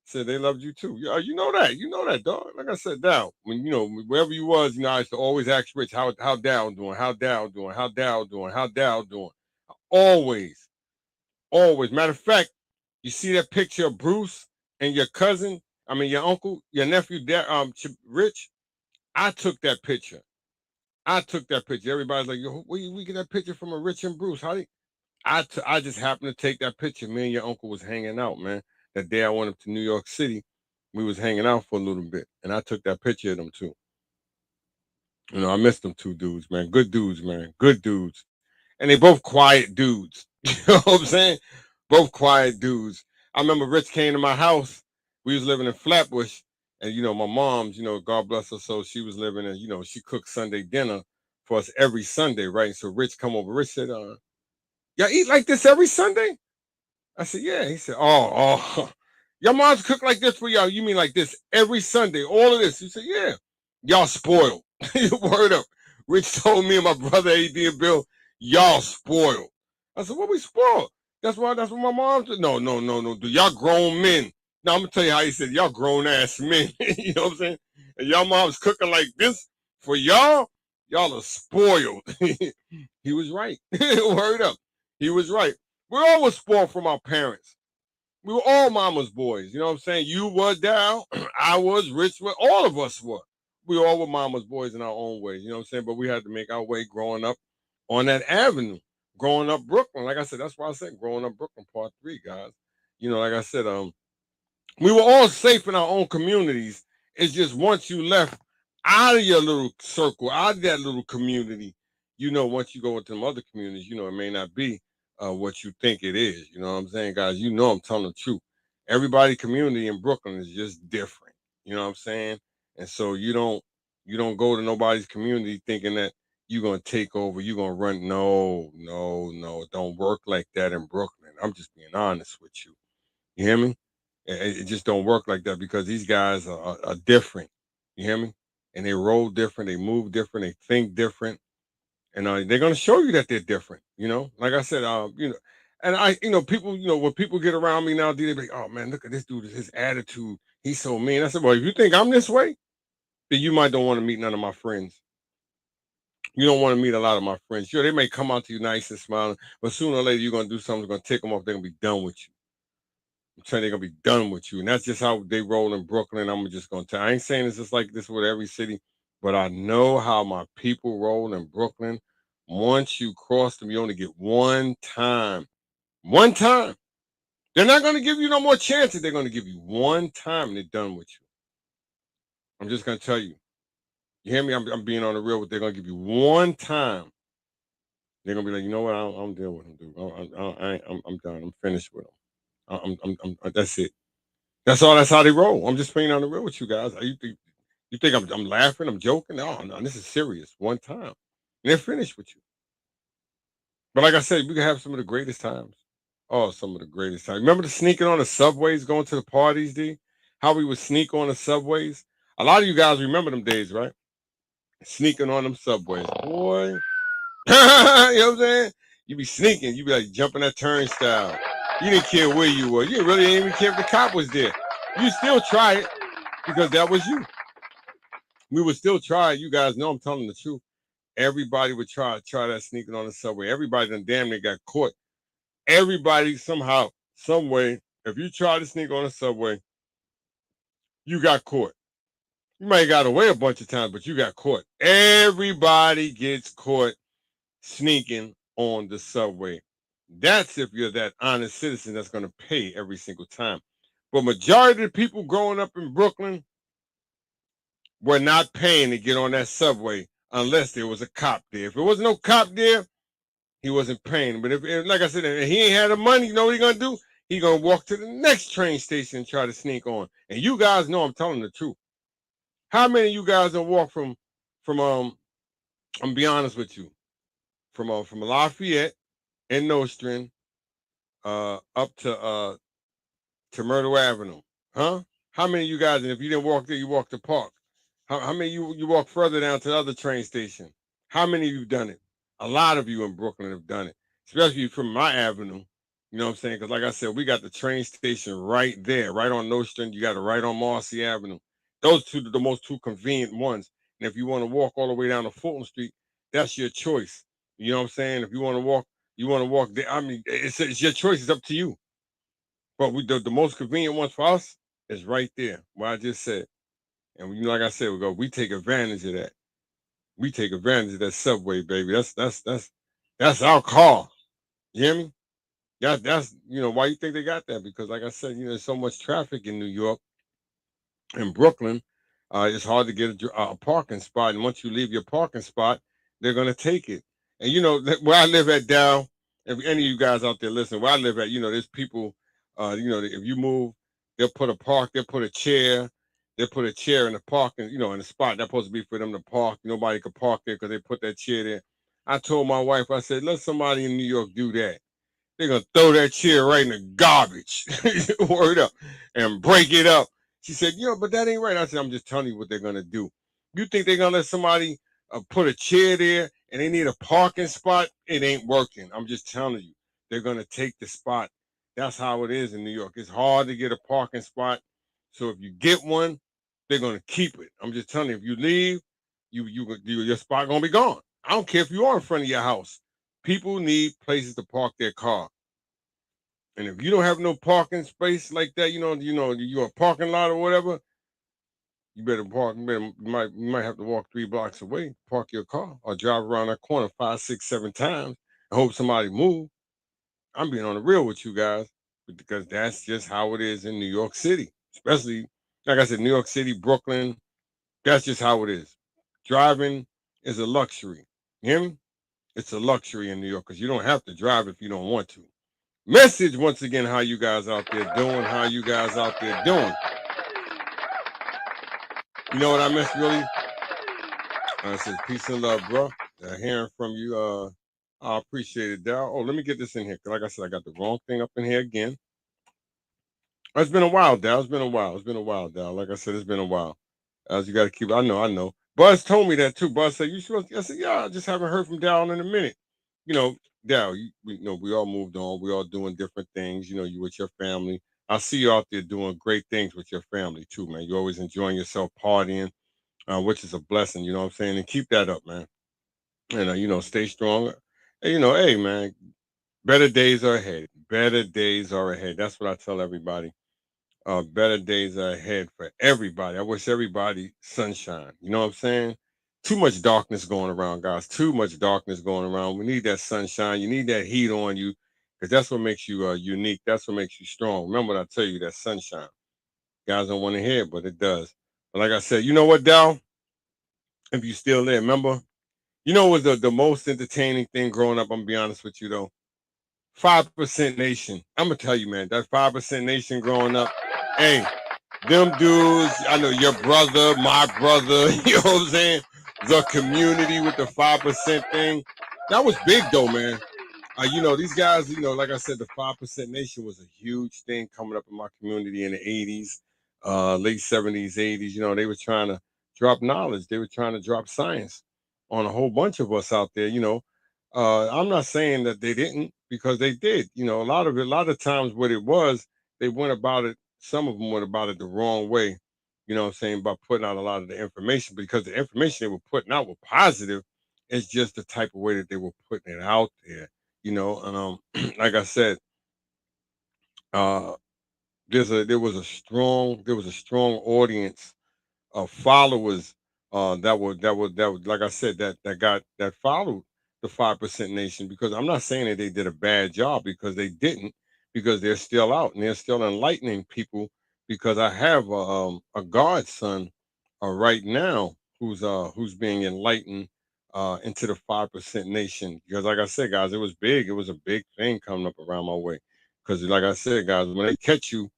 Said they loved you too. You know that. You know that, dog. Like I said, Dow. When wherever you was, I used to always ask Rich how Dow doing, how Dow doing, how Dow doing, how Dow doing. Always, always. Matter of fact, you see that picture of Bruce and your cousin. I mean, your uncle, your nephew, Rich. I took that picture. Everybody's like, yo, where we get that picture from a Rich and Bruce? I just happened to take that picture. Me and your uncle was hanging out, man. That day I went up to New York City, we was hanging out for a little bit, and I took that picture of them too. I missed them two dudes, man. Good dudes, man. Good dudes. And they both quiet dudes. You know what I'm saying? Both quiet dudes. I remember Rich came to my house. We was living in Flatbush. And, my mom's, God bless her soul, she was living in, she cooked Sunday dinner for us every Sunday, right? So Rich come over. Rich said, y'all eat like this every Sunday? I said, yeah. He said, oh. Your mom's cook like this for y'all. You mean like this every Sunday? All of this? He said, yeah. Y'all spoiled. Word up. Rich told me and my brother AD and Bill, y'all spoiled. I said, what we spoiled? That's what my mom said. No. Do y'all grown men? Now I'm gonna tell you how he said, y'all grown ass men. You know what I'm saying? And y'all mom's cooking like this for y'all are spoiled. He was right. Word up. He was right. We all were spoiled from our parents. We were all mama's boys. You know what I'm saying? You were down. I was, Rich were, all of us were. We all were mama's boys in our own ways. You know what I'm saying? But we had to make our way growing up on that avenue. Growing up Brooklyn. Like I said, that's why I said growing up Brooklyn part 3, guys. Like I said, We were all safe in our own communities. It's just once you left out of your little circle, out of that little community, once you go into some other communities, it may not be what you think it is. You know what I'm saying, guys? I'm telling the truth. Everybody community in Brooklyn is just different. You know what I'm saying? And so you don't go to nobody's community thinking that you're gonna take over, you're gonna run. No, no, no. It don't work like that in Brooklyn. I'm just being honest with you. You hear me? It just don't work like that because these guys are different. You hear me? And they roll different, they move different, they think different, and they're gonna show you that they're different. Like I said, and people, when people get around me now, they be like, "Oh man, look at this dude, his attitude, he's so mean." I said, "Well, if you think I'm this way, then you might don't want to meet none of my friends. You don't want to meet a lot of my friends. Sure, they may come out to you nice and smiling, but sooner or later you're gonna do something that's gonna tick them off. They're gonna be done with you. I'm saying they're gonna be done with you, and that's just how they roll in Brooklyn. I'm just gonna tell. I ain't saying it's just like this with every city, but I know how my people roll in Brooklyn. Once you cross them, you only get one time. One time. They're not gonna give you no more chances. They're gonna give you one time, and they're done with you. I'm just gonna tell you. You hear me? I'm being on the real. They're gonna give you one time. They're gonna be like, you know what? I'm dealing with him, dude. I'm done. I'm finished with him. That's it. That's all. That's how they roll. I'm just being on the real with you guys. You think I'm laughing? I'm joking? No, no. This is serious. One time, and they're finished with you. But like I said, we can have some of the greatest times. Oh, some of the greatest times. Remember the sneaking on the subways, going to the parties, D? How we would sneak on the subways? A lot of you guys remember them days, right? Sneaking on them subways. Boy. You know what I'm saying? You be sneaking. You be like jumping that turnstile. You didn't care where you were. You really didn't even care if the cop was there. You still try it because that was you. We would still try it. You guys know I'm telling the truth. Everybody would try that sneaking on the subway. Everybody done damn near got caught. Everybody somehow, some way, if you try to sneak on the subway, you got caught. You might have got away a bunch of times, but you got caught. Everybody gets caught sneaking on the subway. That's if you're that honest citizen that's going to pay every single time. But majority of the people growing up in Brooklyn were not paying to get on that subway unless there was a cop there. If there was no cop there, he wasn't paying. But if like I said, if he ain't had the money, you know what he gonna do? He gonna walk to the next train station and try to sneak on. And you guys know I'm telling the truth. How many of you guys have walked from I'm be honest with you, from Lafayette and Nostrand up to Myrtle Avenue? Huh? How many of you guys, and if you didn't walk there, you walked the park? How many you walk further down to the other train station? How many of you done it? A lot of you in Brooklyn have done it, especially from my avenue. You know what I'm saying? Because like I said, we got the train station right there, right on Nostrand. You got it right on Marcy Avenue. Those two are the most two convenient ones. And if you want to walk all the way down to Fulton Street, that's your choice. You know what I'm saying? If you want to walk there. I mean, it's your choice. It's up to you. But the most convenient ones for us is right there, what I just said. And like I said, we take advantage of that. We take advantage of that subway, baby. That's our car. You hear me? That's why you think they got that? Because like I said, there's so much traffic in New York and Brooklyn. It's hard to get a parking spot, and once you leave your parking spot, they're gonna take it. And where I live at, Dow. If any of you guys out there listen, where I live at, there's people. If you move, they'll put a chair. They'll put a chair in the parking, in the spot that's supposed to be for them to park. Nobody could park there because they put that chair there. I told my wife, I said, let somebody in New York do that. They're gonna throw that chair right in the garbage. Word up. And break it up. She said, but that ain't right. I said, I'm just telling you what they're gonna do. You think they're gonna let somebody put a chair there and they need a parking spot? It ain't working. I'm just telling you. They're gonna take the spot. That's how it is in New York. It's hard to get a parking spot. So if you get one, they're gonna keep it. I'm just telling you, if you leave, your spot gonna be gone. I don't care if you are in front of your house. People need places to park their car. And if you don't have no parking space like that, you're a parking lot or whatever, you better park. You might have to walk 3 blocks away, park your car, or drive around that corner 5, 6, 7 times and hope somebody move. I'm being on the real with you guys because that's just how it is in New York City. especially like I said, New York City, Brooklyn. That's just how it is. Driving is a luxury. You hear me? It's a luxury in New York because you don't have to drive if you don't want to. Message once again, how you guys out there doing? How you guys out there doing? You know what I miss really? I said peace and love, bro. Hearing from you, I appreciate it, Dal. Oh, let me get this in here. Cause like I said, I got the wrong thing up in here again. It's been a while, Dal. It's been a while. It's been a while, Dal. Like I said, it's been a while. As you got to keep. I know. I know. Buzz told me that too. Buzz said you supposed. I said, yeah. I just haven't heard from Dal in a minute. You know, Dal. We all moved on. We all doing different things. You know, you with your family. I see you out there doing great things with your family too, man. You always enjoying yourself, partying, which is a blessing. You know what I'm saying? And keep that up, man. And stay strong. And, hey, man. Better days are ahead. Better days are ahead. That's what I tell everybody. Better days are ahead for everybody. I wish everybody sunshine. You know what I'm saying? Too much darkness going around, guys. Too much darkness going around. We need that sunshine. You need that heat on you because that's what makes you unique. That's what makes you strong. Remember what I tell you, that sunshine. Guys don't want to hear it, but it does. But like I said, you know what, Dal? If you still there, remember? You know what was the most entertaining thing growing up? I'm gonna be honest with you though. 5% Nation. I'm gonna tell you, man, that 5% Nation growing up. Hey, them dudes, I know your brother, my brother, you know what I'm saying? The community with the 5% thing. That was big though, man. These guys, like I said, the 5% Nation was a huge thing coming up in my community in the 80s, late 70s, 80s. They were trying to drop knowledge. They were trying to drop science on a whole bunch of us out there, I'm not saying that they didn't because they did. A lot of times what it was, they went about it, some of them went about it the wrong way, what I'm saying, by putting out a lot of the information because the information they were putting out were positive. It's just the type of way that they were putting it out there, and like I said, uh there was a strong audience of followers that would like I said that followed the 5% Nation because I'm not saying that they did a bad job because they didn't because they're still out and they're still enlightening people because I have a godson right now who's being enlightened into the 5% Nation because like I said, guys, it was big. It was a big thing coming up around my way because like I said, guys, when they catch you,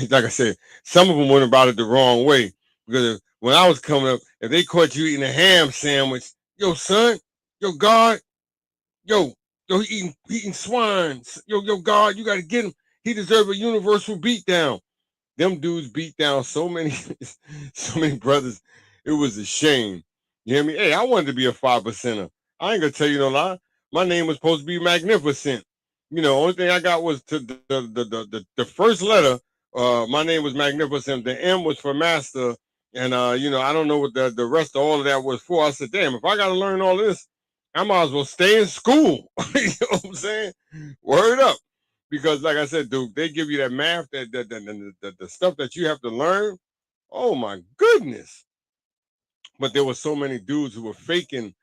like I said, some of them went about it the wrong way because when I was coming up, if they caught you eating a ham sandwich, yo, son, yo, God, yo, he eating swine, yo, God, you got to get him. He deserves a universal beatdown. Them dudes beat down so many, so many brothers. It was a shame. You hear me? Hey, I wanted to be a 5%er. I ain't gonna tell you no lie. My name was supposed to be Magnificent. Only thing I got was to the first letter. My name was Magnificent. The M was for Master, and I don't know what the rest of all of that was for. I said, damn, if I got to learn all this, I might as well stay in school. You know what I'm saying? Word up. Because, like I said, dude, they give you that math, the stuff that you have to learn. Oh my goodness! But there were so many dudes who were faking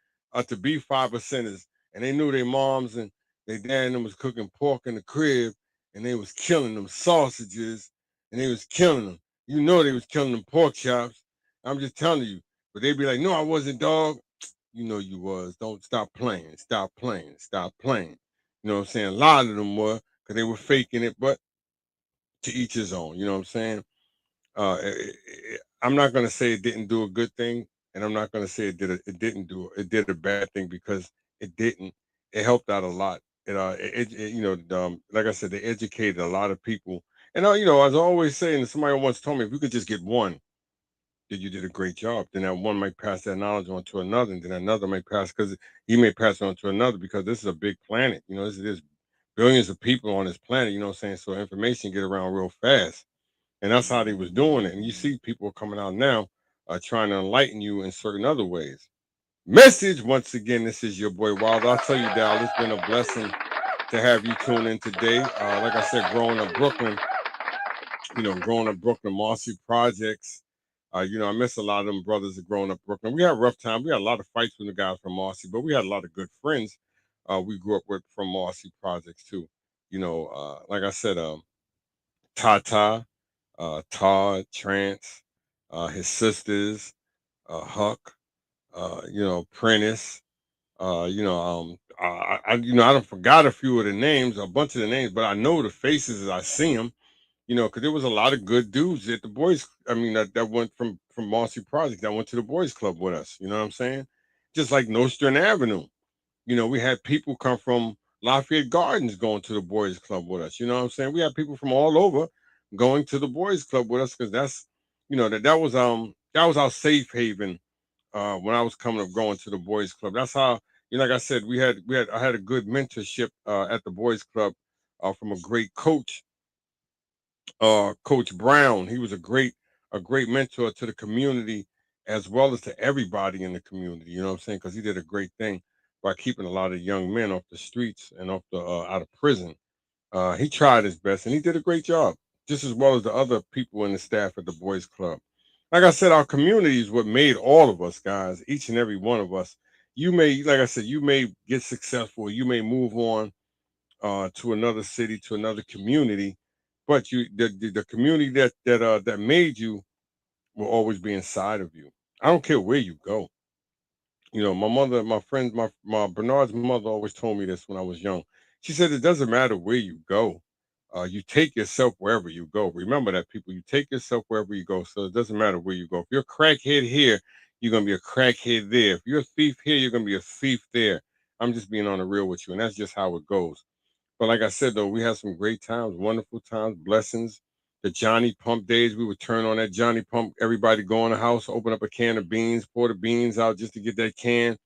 to be 5%ers, and they knew their moms and their dad and them was cooking pork in the crib, and they was killing them sausages, and they was killing them. They was killing them pork chops. I'm just telling you. But they'd be like, "No, I wasn't, dog." You was. Don't stop playing. Stop playing. Stop playing. You know what I'm saying? A lot of them were because they were faking it, but to each his own. You know what I'm saying? I'm not gonna say it didn't do a good thing, and I'm not gonna say it didn't do it did a bad thing because it didn't. It helped out a lot. Like I said, they educated a lot of people. And as I always say, and somebody once told me, if you could just get one, then you did a great job. Then that one might pass that knowledge on to another, and then another might pass because he may pass it on to another because this is a big planet. There's billions of people on this planet. You know what I'm saying? So information get around real fast, and that's how they was doing it. And you see people coming out now trying to enlighten you in certain other ways. Message once again. This is your boy Wilder. I'll tell you, Dal, it's been a blessing to have you tune in today. Like I said, growing up Brooklyn, Marcy Projects. I miss a lot of them brothers that growing up Brooklyn. We had a rough time. We had a lot of fights with the guys from Marcy, but we had a lot of good friends we grew up with from Marcy Projects too. Like I said, Tata. Todd, Trance, his sisters, Huck, Prentice. I don't forgot a few of the names, a bunch of the names, but I know the faces as I see them. Because there was a lot of good dudes at the boys. I mean, that went from Marcy Project. That went to the boys club with us. You know what I'm saying? Just like Nostrand Avenue. We had people come from Lafayette Gardens going to the boys club with us. You know what I'm saying? We had people from all over going to the boys club with us because that's, that was our safe haven when I was coming up going to the boys club. That's how, like I said, I had a good mentorship at the boys club from a great coach, Coach Brown. He was a great mentor to the community as well as to everybody in the community. You know what I'm saying? Because he did a great thing by keeping a lot of young men off the streets and off the out of prison. He tried his best and he did a great job, just as well as the other people in the staff at the boys club. Like I said, our community is what made all of us guys, each and every one of us. Like I said, you may get successful, you may move on to another city, to another community, but the community that made you will always be inside of you. I don't care where you go. My mother, my friends, my Bernard's mother always told me this when I was young. She said it doesn't matter where you go. You take yourself wherever you go. Remember that, people. You take yourself wherever you go. So it doesn't matter where you go. If you're a crackhead here, you're gonna be a crackhead there. If you're a thief here, you're gonna be a thief there. I'm just being on the real with you, and that's just how it goes. But like I said, though, we had some great times, wonderful times, blessings. The Johnny Pump days, we would turn on that Johnny Pump. Everybody go in the house, open up a can of beans, pour the beans out just to get that can,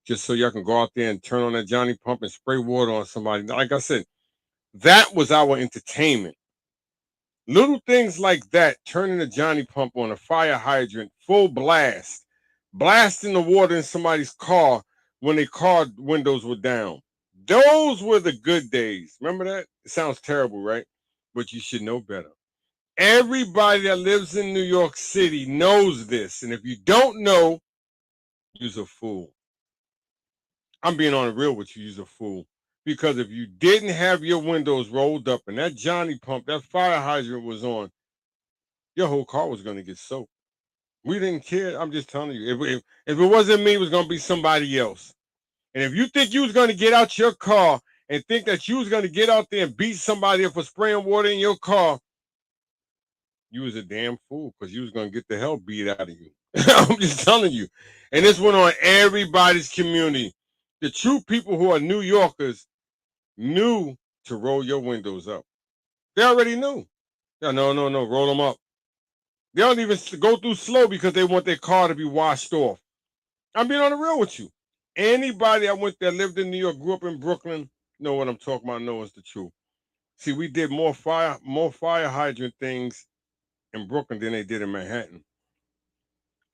just so y'all can go out there and turn on that Johnny Pump and spray water on somebody. Like I said, that was our entertainment. Little things like that, turning the Johnny Pump on a fire hydrant, full blast, blasting the water in somebody's car when their car windows were down. Those were the good days. Remember that? It sounds terrible, right? But you should know better. Everybody that lives in New York City knows this. And if you don't know, you're a fool. I'm being on the real with you, you're a fool. Because if you didn't have your windows rolled up and that Johnny Pump, that fire hydrant was on, your whole car was going to get soaked. We didn't care. I'm just telling you. If it wasn't me, it was going to be somebody else. And if you think you was going to get out your car and think that you was going to get out there and beat somebody up for spraying water in your car, you was a damn fool because you was going to get the hell beat out of you. I'm just telling you. And this went on everybody's community. The true people who are New Yorkers knew to roll your windows up. They already knew. Yeah, no, roll them up. They don't even go through slow because they want their car to be washed off. I'm being on the real with you. Anybody I went there, lived in New York, grew up in Brooklyn, know what I'm talking about, know it's the truth. See, we did more fire hydrant things in Brooklyn than they did in Manhattan.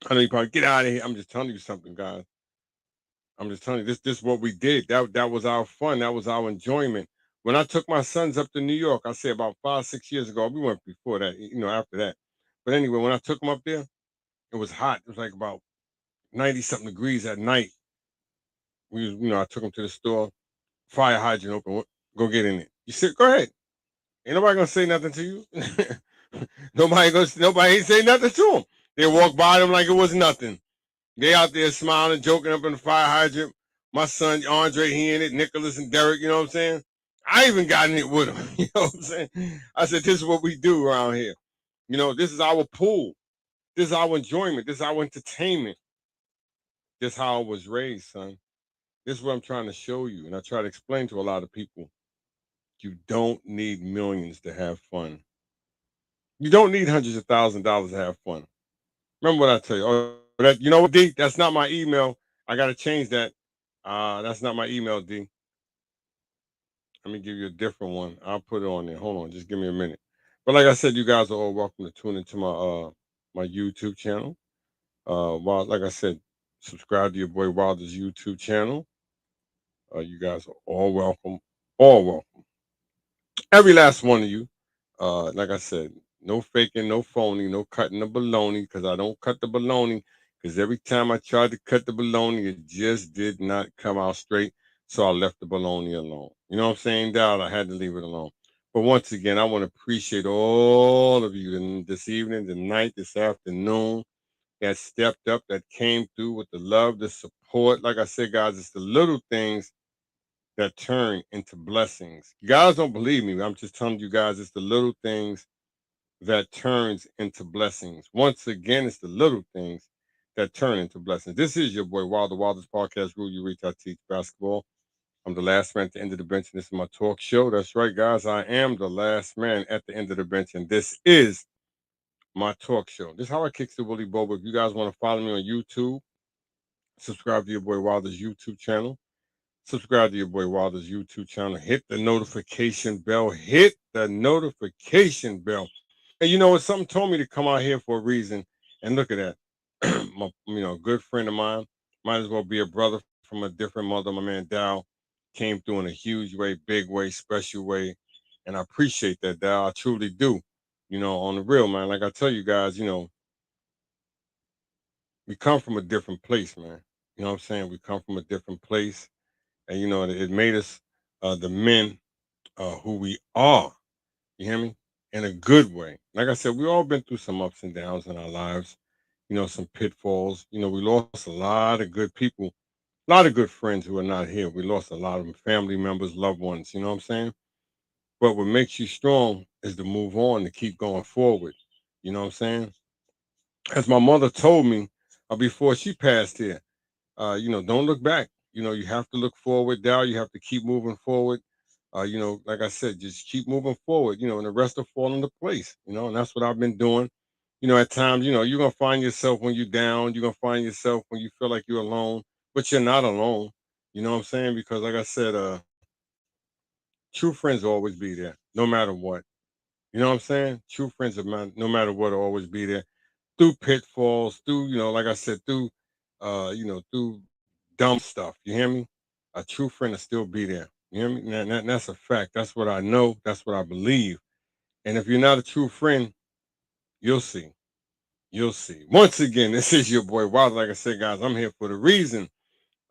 I know you probably get out of here. I'm just telling you something, guys. I'm just telling you this is what we did. That was our fun. That was our enjoyment. When I took my sons up to New York, I say about 5-6 years ago. We went before that, after that. But anyway, when I took them up there, it was hot. It was like about 90 something degrees at night. I took them to the store, fire hydrant open. Go get in it. You said, go ahead. Ain't nobody gonna say nothing to you. Nobody ain't say nothing to them. They walk by them like it was nothing. They out there smiling, joking up in the fire hydrant. My son Andre, he in it. Nicholas and Derek, you know what I'm saying? I even got in it with them. You know what I'm saying? I said, this is what we do around here. This is our pool. This is our enjoyment. This is our entertainment. This is how I was raised, son. This is what I'm trying to show you. And I try to explain to a lot of people. You don't need millions to have fun. You don't need hundreds of $1,000s to have fun. Remember what I tell you. Oh, you know what, D? That's not my email. I got to change that. That's not my email, D. Let me give you a different one. I'll put it on there. Hold on. Just give me a minute. But like I said, you guys are all welcome to tune into my YouTube channel. Like I said, subscribe to your boy Wilder's YouTube channel. You guys are all welcome. All welcome. Every last one of you. Like I said, no faking, no phony, no cutting the baloney, because I don't cut the baloney. Because every time I tried to cut the baloney, it just did not come out straight. So I left the baloney alone. You know what I'm saying, Dad? I had to leave it alone. But once again, I want to appreciate all of you this evening, tonight, this afternoon that stepped up, that came through with the love, the support. Like I said, guys, it's the little things that turn into blessings. You guys don't believe me. I'm just telling you guys, it's the little things that turns into blessings. Once again, it's the little things that turn into blessings. This is your boy Wilder, Wilder's podcast. Rule you reach, I teach basketball. I'm the last man at the end of the bench, and this is my talk show. That's right, guys. I am the last man at the end of the bench, and this is my talk show. This is how I kick the Willie Bobo. If you guys want to follow me on YouTube, subscribe to your boy Wilder's YouTube channel. Subscribe to your boy Wilder's YouTube channel. Hit the notification bell. Hit the notification bell. And you know what? Something told me to come out here for a reason. And look at that. My, good friend of mine, might as well be a brother from a different mother. My man Dow came through in a huge way, big way, special way. And I appreciate that, Dow. I truly do. On the real, man. Like I tell you guys, we come from a different place, man. You know what I'm saying? We come from a different place. And, it made us the men who we are. You hear me? In a good way. Like I said, we all been through some ups and downs in our lives, some pitfalls. We lost a lot of good people, a lot of good friends who are not here. We lost a lot of them, family members, loved ones, you know what I'm saying? But what makes you strong is to move on, to keep going forward. You know what I'm saying? As my mother told me before she passed here, don't look back. You have to look forward, Dal. You have to keep moving forward. Like I said, just keep moving forward, and the rest will fall into place, and that's what I've been doing. At times, you're gonna find yourself when you're down, you're gonna find yourself when you feel like you're alone, but you're not alone. You know what I'm saying? Because like I said, true friends will always be there, no matter what. You know what I'm saying? True friends, no matter what, will always be there through pitfalls, through like I said, through dumb stuff. You hear me? A true friend will still be there. You hear me? That's a fact. That's what I know. That's what I believe. And if you're not a true friend, you'll see. You'll see. Once again, this is your boy Wild. Like I said, guys, I'm here for the reason,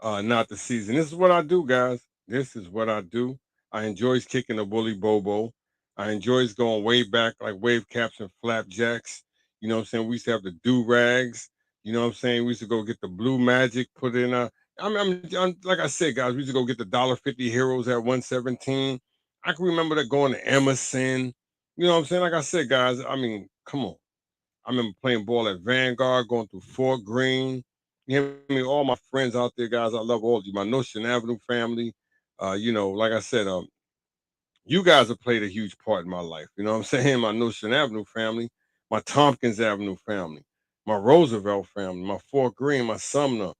not the season. This is what I do, guys. This is what I do. I enjoys kicking the bully bobo. I enjoys going way back like wave caps and flapjacks. You know what I'm saying? We used to have the do rags. You know what I'm saying? We used to go get the blue magic, put it in a. Like I said, guys, we used to go get the $1.50 heroes at 117. I can remember that going to Emerson. You know what I'm saying? Like I said, guys, come on. I remember playing ball at Vanguard, going through Fort Greene. You hear me? All my friends out there, guys, I love all of you. My Notion Avenue family. Like I said, you guys have played a huge part in my life. You know what I'm saying? My Notion Avenue family, my Tompkins Avenue family, my Roosevelt family, my Fort Greene, my Sumner,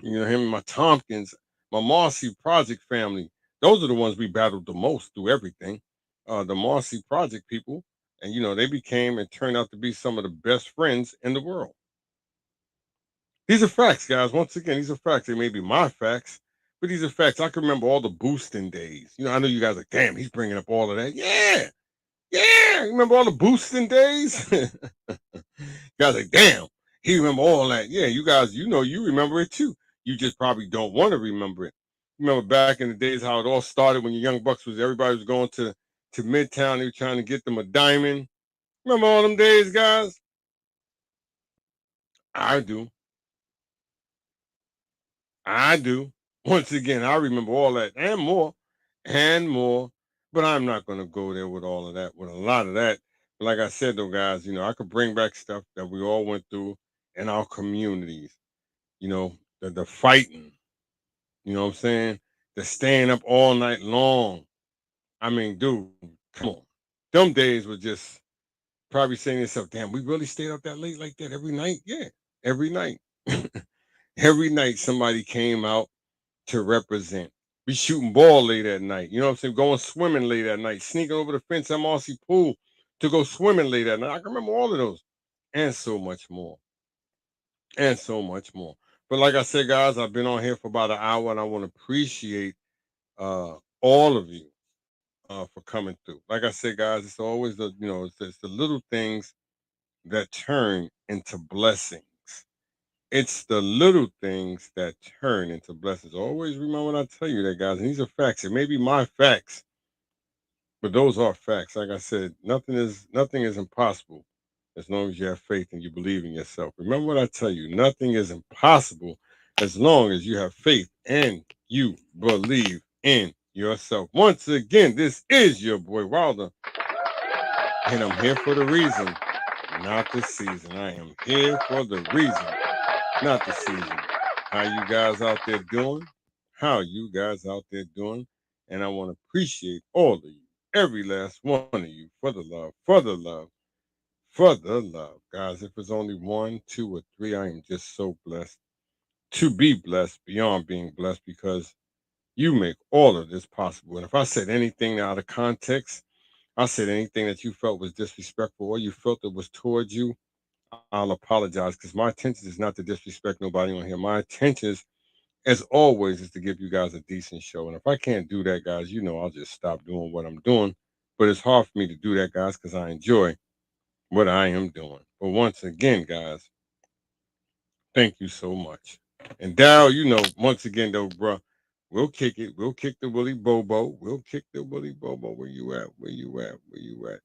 him, my Tompkins, my Marcy Project family. Those are the ones we battled the most through everything. The Marcy Project people. And, they became and turned out to be some of the best friends in the world. These are facts, guys. Once again, these are facts. They may be my facts, but these are facts. I can remember all the boosting days. I know you guys are, damn, he's bringing up all of that. Yeah. Yeah. You remember all the boosting days? Guys like, damn, he remember all that. Yeah, you guys, you remember it too. You just probably don't want to remember it. Remember back in the days how it all started when your young bucks was everybody was going to Midtown. They were trying to get them a diamond. Remember all them days, guys? I do. I do. Once again, I remember all that and more and more. But I'm not going to go there with all of that, with a lot of that. But like I said, though, guys, I could bring back stuff that we all went through in our communities. The fighting, you know what I'm saying? The staying up all night long. Dude, come on. Them days were just probably saying to yourself, damn, we really stayed up that late like that every night? Yeah, every night. Every night somebody came out to represent. We shooting ball late at night. You know what I'm saying? Going swimming late at night, sneaking over the fence at Marcy Pool to go swimming late at night. I can remember all of those and so much more. And so much more. But like I said, guys, I've been on here for about an hour and I want to appreciate all of you for coming through. Like I said, guys, it's always it's the little things that turn into blessings. It's the little things that turn into blessings. Always remember when I tell you that, guys. And these are facts. It may be my facts, But those are facts. Like I said, nothing is impossible as long as you have faith and you believe in yourself. Remember what I tell you, nothing is impossible as long as you have faith and you believe in yourself. Once again, this is your boy Wilder, and I'm here for the reason, not the season. I am here for the reason, not the season. How you guys out there doing? How you guys out there doing? And I want to appreciate all of you, every last one of you, for the love, for the love, for the love. Guys, if it's only one, two, or three, I am just so blessed to be blessed beyond being blessed because you make all of this possible. And if I said anything out of context, I said anything that you felt was disrespectful or you felt it was towards you, I'll apologize because my intention is not to disrespect nobody on here. My intention is, as always, is to give you guys a decent show. And if I can't do that, guys, I'll just stop doing what I'm doing. But it's hard for me to do that, guys, because I enjoy what I am doing. But once again, guys, thank you so much. And Dow, once again, though, bro, we'll kick it. We'll kick the Willie Bobo. We'll kick the Willie Bobo. Where you at? Where you at? Where you at?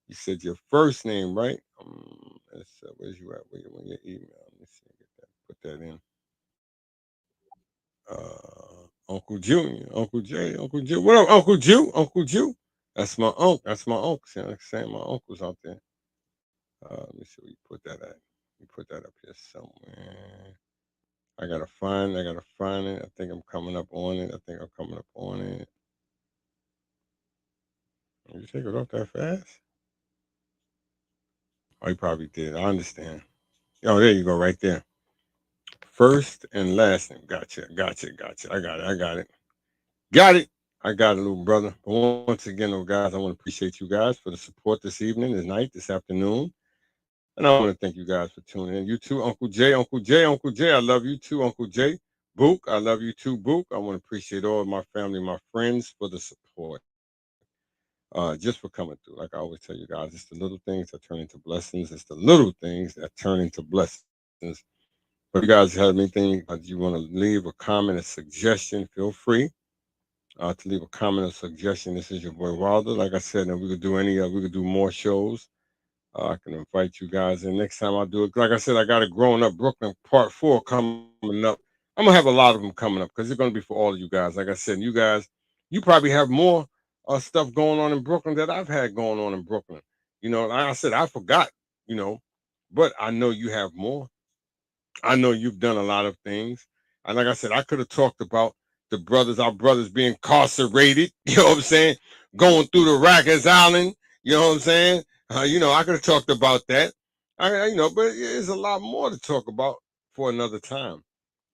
You said your first name, right? Where's you at? Where your email? Let me see. Get that. Put that in. Uncle Junior, Uncle J, Uncle Jew. What up, Uncle Jew? Uncle Jew. That's my uncle. That's my uncle. See, like saying my uncle's out there. Let me see where you put that at. You put that up here somewhere. I gotta find it. I think I'm coming up on it. I think I'm coming up on it. You take it off that fast? Oh, you probably did. I understand. Oh, there you go, right there. First and last name. Gotcha. I got it. Got it. I got it, little brother. But once again, though, guys, I want to appreciate you guys for the support this evening, this night, this afternoon. And I want to thank you guys for tuning in. You too, Uncle J, Uncle J, Uncle J. I love you too, Uncle J. Book, I love you too, Book. I want to appreciate all of my family, my friends for the support. Just for coming through. Like I always tell you guys, it's the little things that turn into blessings. It's the little things that turn into blessings. But if you guys have anything you want to leave a comment, a suggestion, feel free to leave a comment or suggestion. This is your boy Wilder. Like I said, and we could do more shows. I can invite you guys in next time I do it. Like I said, I got a Growing Up Brooklyn Part 4 coming up. I'm gonna have a lot of them coming up because it's gonna be for all of you guys. Like I said, you probably have more stuff going on in Brooklyn that I've had going on in Brooklyn. Like I said, I forgot. You know, but I know you have more. I know you've done a lot of things. And like I said, I could have talked about our brothers being incarcerated, you know what I'm saying? Going through the Rikers Island, you know what I'm saying? I could have talked about that. But there's a lot more to talk about for another time.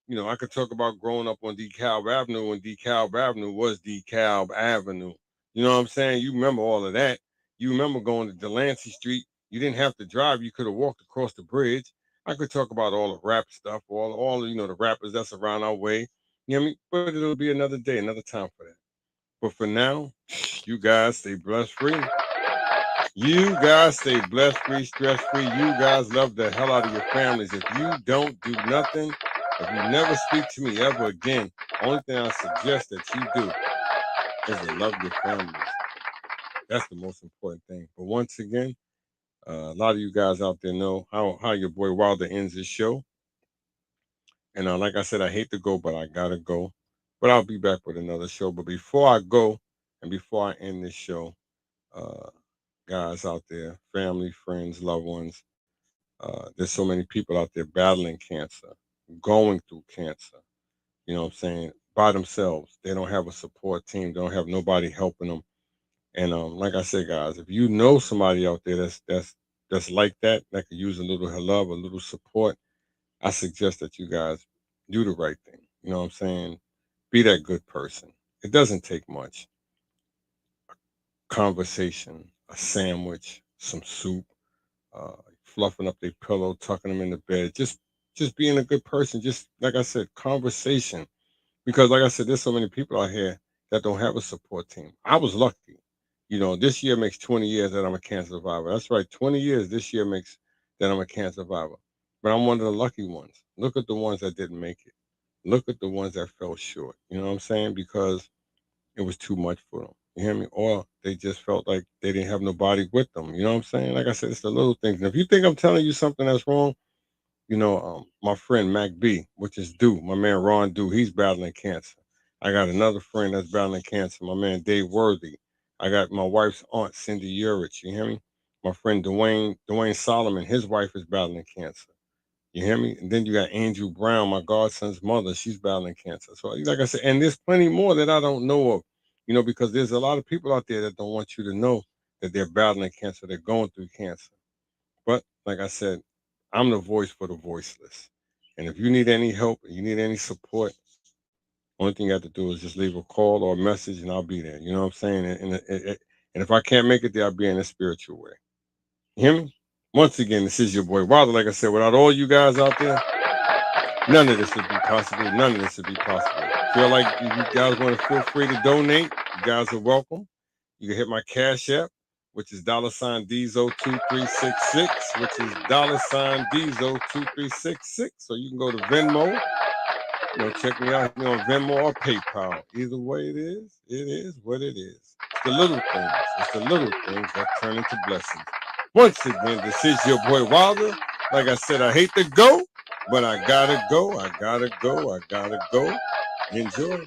I could talk about growing up on DeKalb Avenue when DeKalb Avenue was DeKalb Avenue. You know what I'm saying? You remember all of that. You remember going to Delancey Street. You didn't have to drive. You could have walked across the bridge. I could talk about all the rap stuff, all the rappers that's around our way. You know what I mean? But it'll be another day, another time for that. But for now, you guys stay blessed free. You guys stay blessed free, stress free. You guys love the hell out of your families. If you don't do nothing, if you never speak to me ever again, only thing I suggest that you do is to love your families. That's the most important thing. But once again, a lot of you guys out there know how your boy Wilder ends his show. And like I said, I hate to go, but I gotta go. But I'll be back with another show. But before I go and before I end this show, uh, guys out there, family, friends, loved ones, there's so many people out there battling cancer, going through cancer. You know what I'm saying? By themselves. They don't have a support team. They don't have nobody helping them. And like I said, guys, if you know somebody out there that's like that could use a little love, a little support, I suggest that you guys do the right thing. You know what I'm saying? Be that good person. It doesn't take much. Conversation, a sandwich, some soup, fluffing up their pillow, tucking them in the bed, just being a good person. Just like I said, conversation. Because like I said, there's so many people out here that don't have a support team. I was lucky. This year makes 20 years that I'm a cancer survivor. That's right, 20 years this year makes that I'm a cancer survivor. But I'm one of the lucky ones. Look at the ones that didn't make it. Look at the ones that fell short. You know what I'm saying? Because it was too much for them. You hear me? Or they just felt like they didn't have nobody with them. You know what I'm saying? Like I said, it's the little things. And if you think I'm telling you something that's wrong, my friend Mac B, which is Du, my man Ron Du, he's battling cancer. I got another friend that's battling cancer, my man Dave Worthy. I got my wife's aunt Cindy Urich. You hear me? My friend Dwayne Solomon, his wife is battling cancer. You hear me? And then you got Angel Brown, my godson's mother. She's battling cancer. So, like I said, and there's plenty more that I don't know of, because there's a lot of people out there that don't want you to know that they're battling cancer, they're going through cancer. But, like I said, I'm the voice for the voiceless. And if you need any help, you need any support, only thing you have to do is just leave a call or a message and I'll be there. You know what I'm saying? And if I can't make it there, I'll be in a spiritual way. You hear me? Once again, this is your boy Wilder. Like I said, without all you guys out there, none of this would be possible. None of this would be possible. Feel like you guys want to feel free to donate. You guys are welcome. You can hit my Cash App, which is $Diesel2366, which is $Diesel2366. So you can go to Venmo. Check me out here on Venmo or PayPal. Either way it is what it is. It's the little things. It's the little things that turn into blessings. Once again, this is your boy Wilder. Like I said, I hate to go, but I gotta go. I gotta go. I gotta go. Enjoy.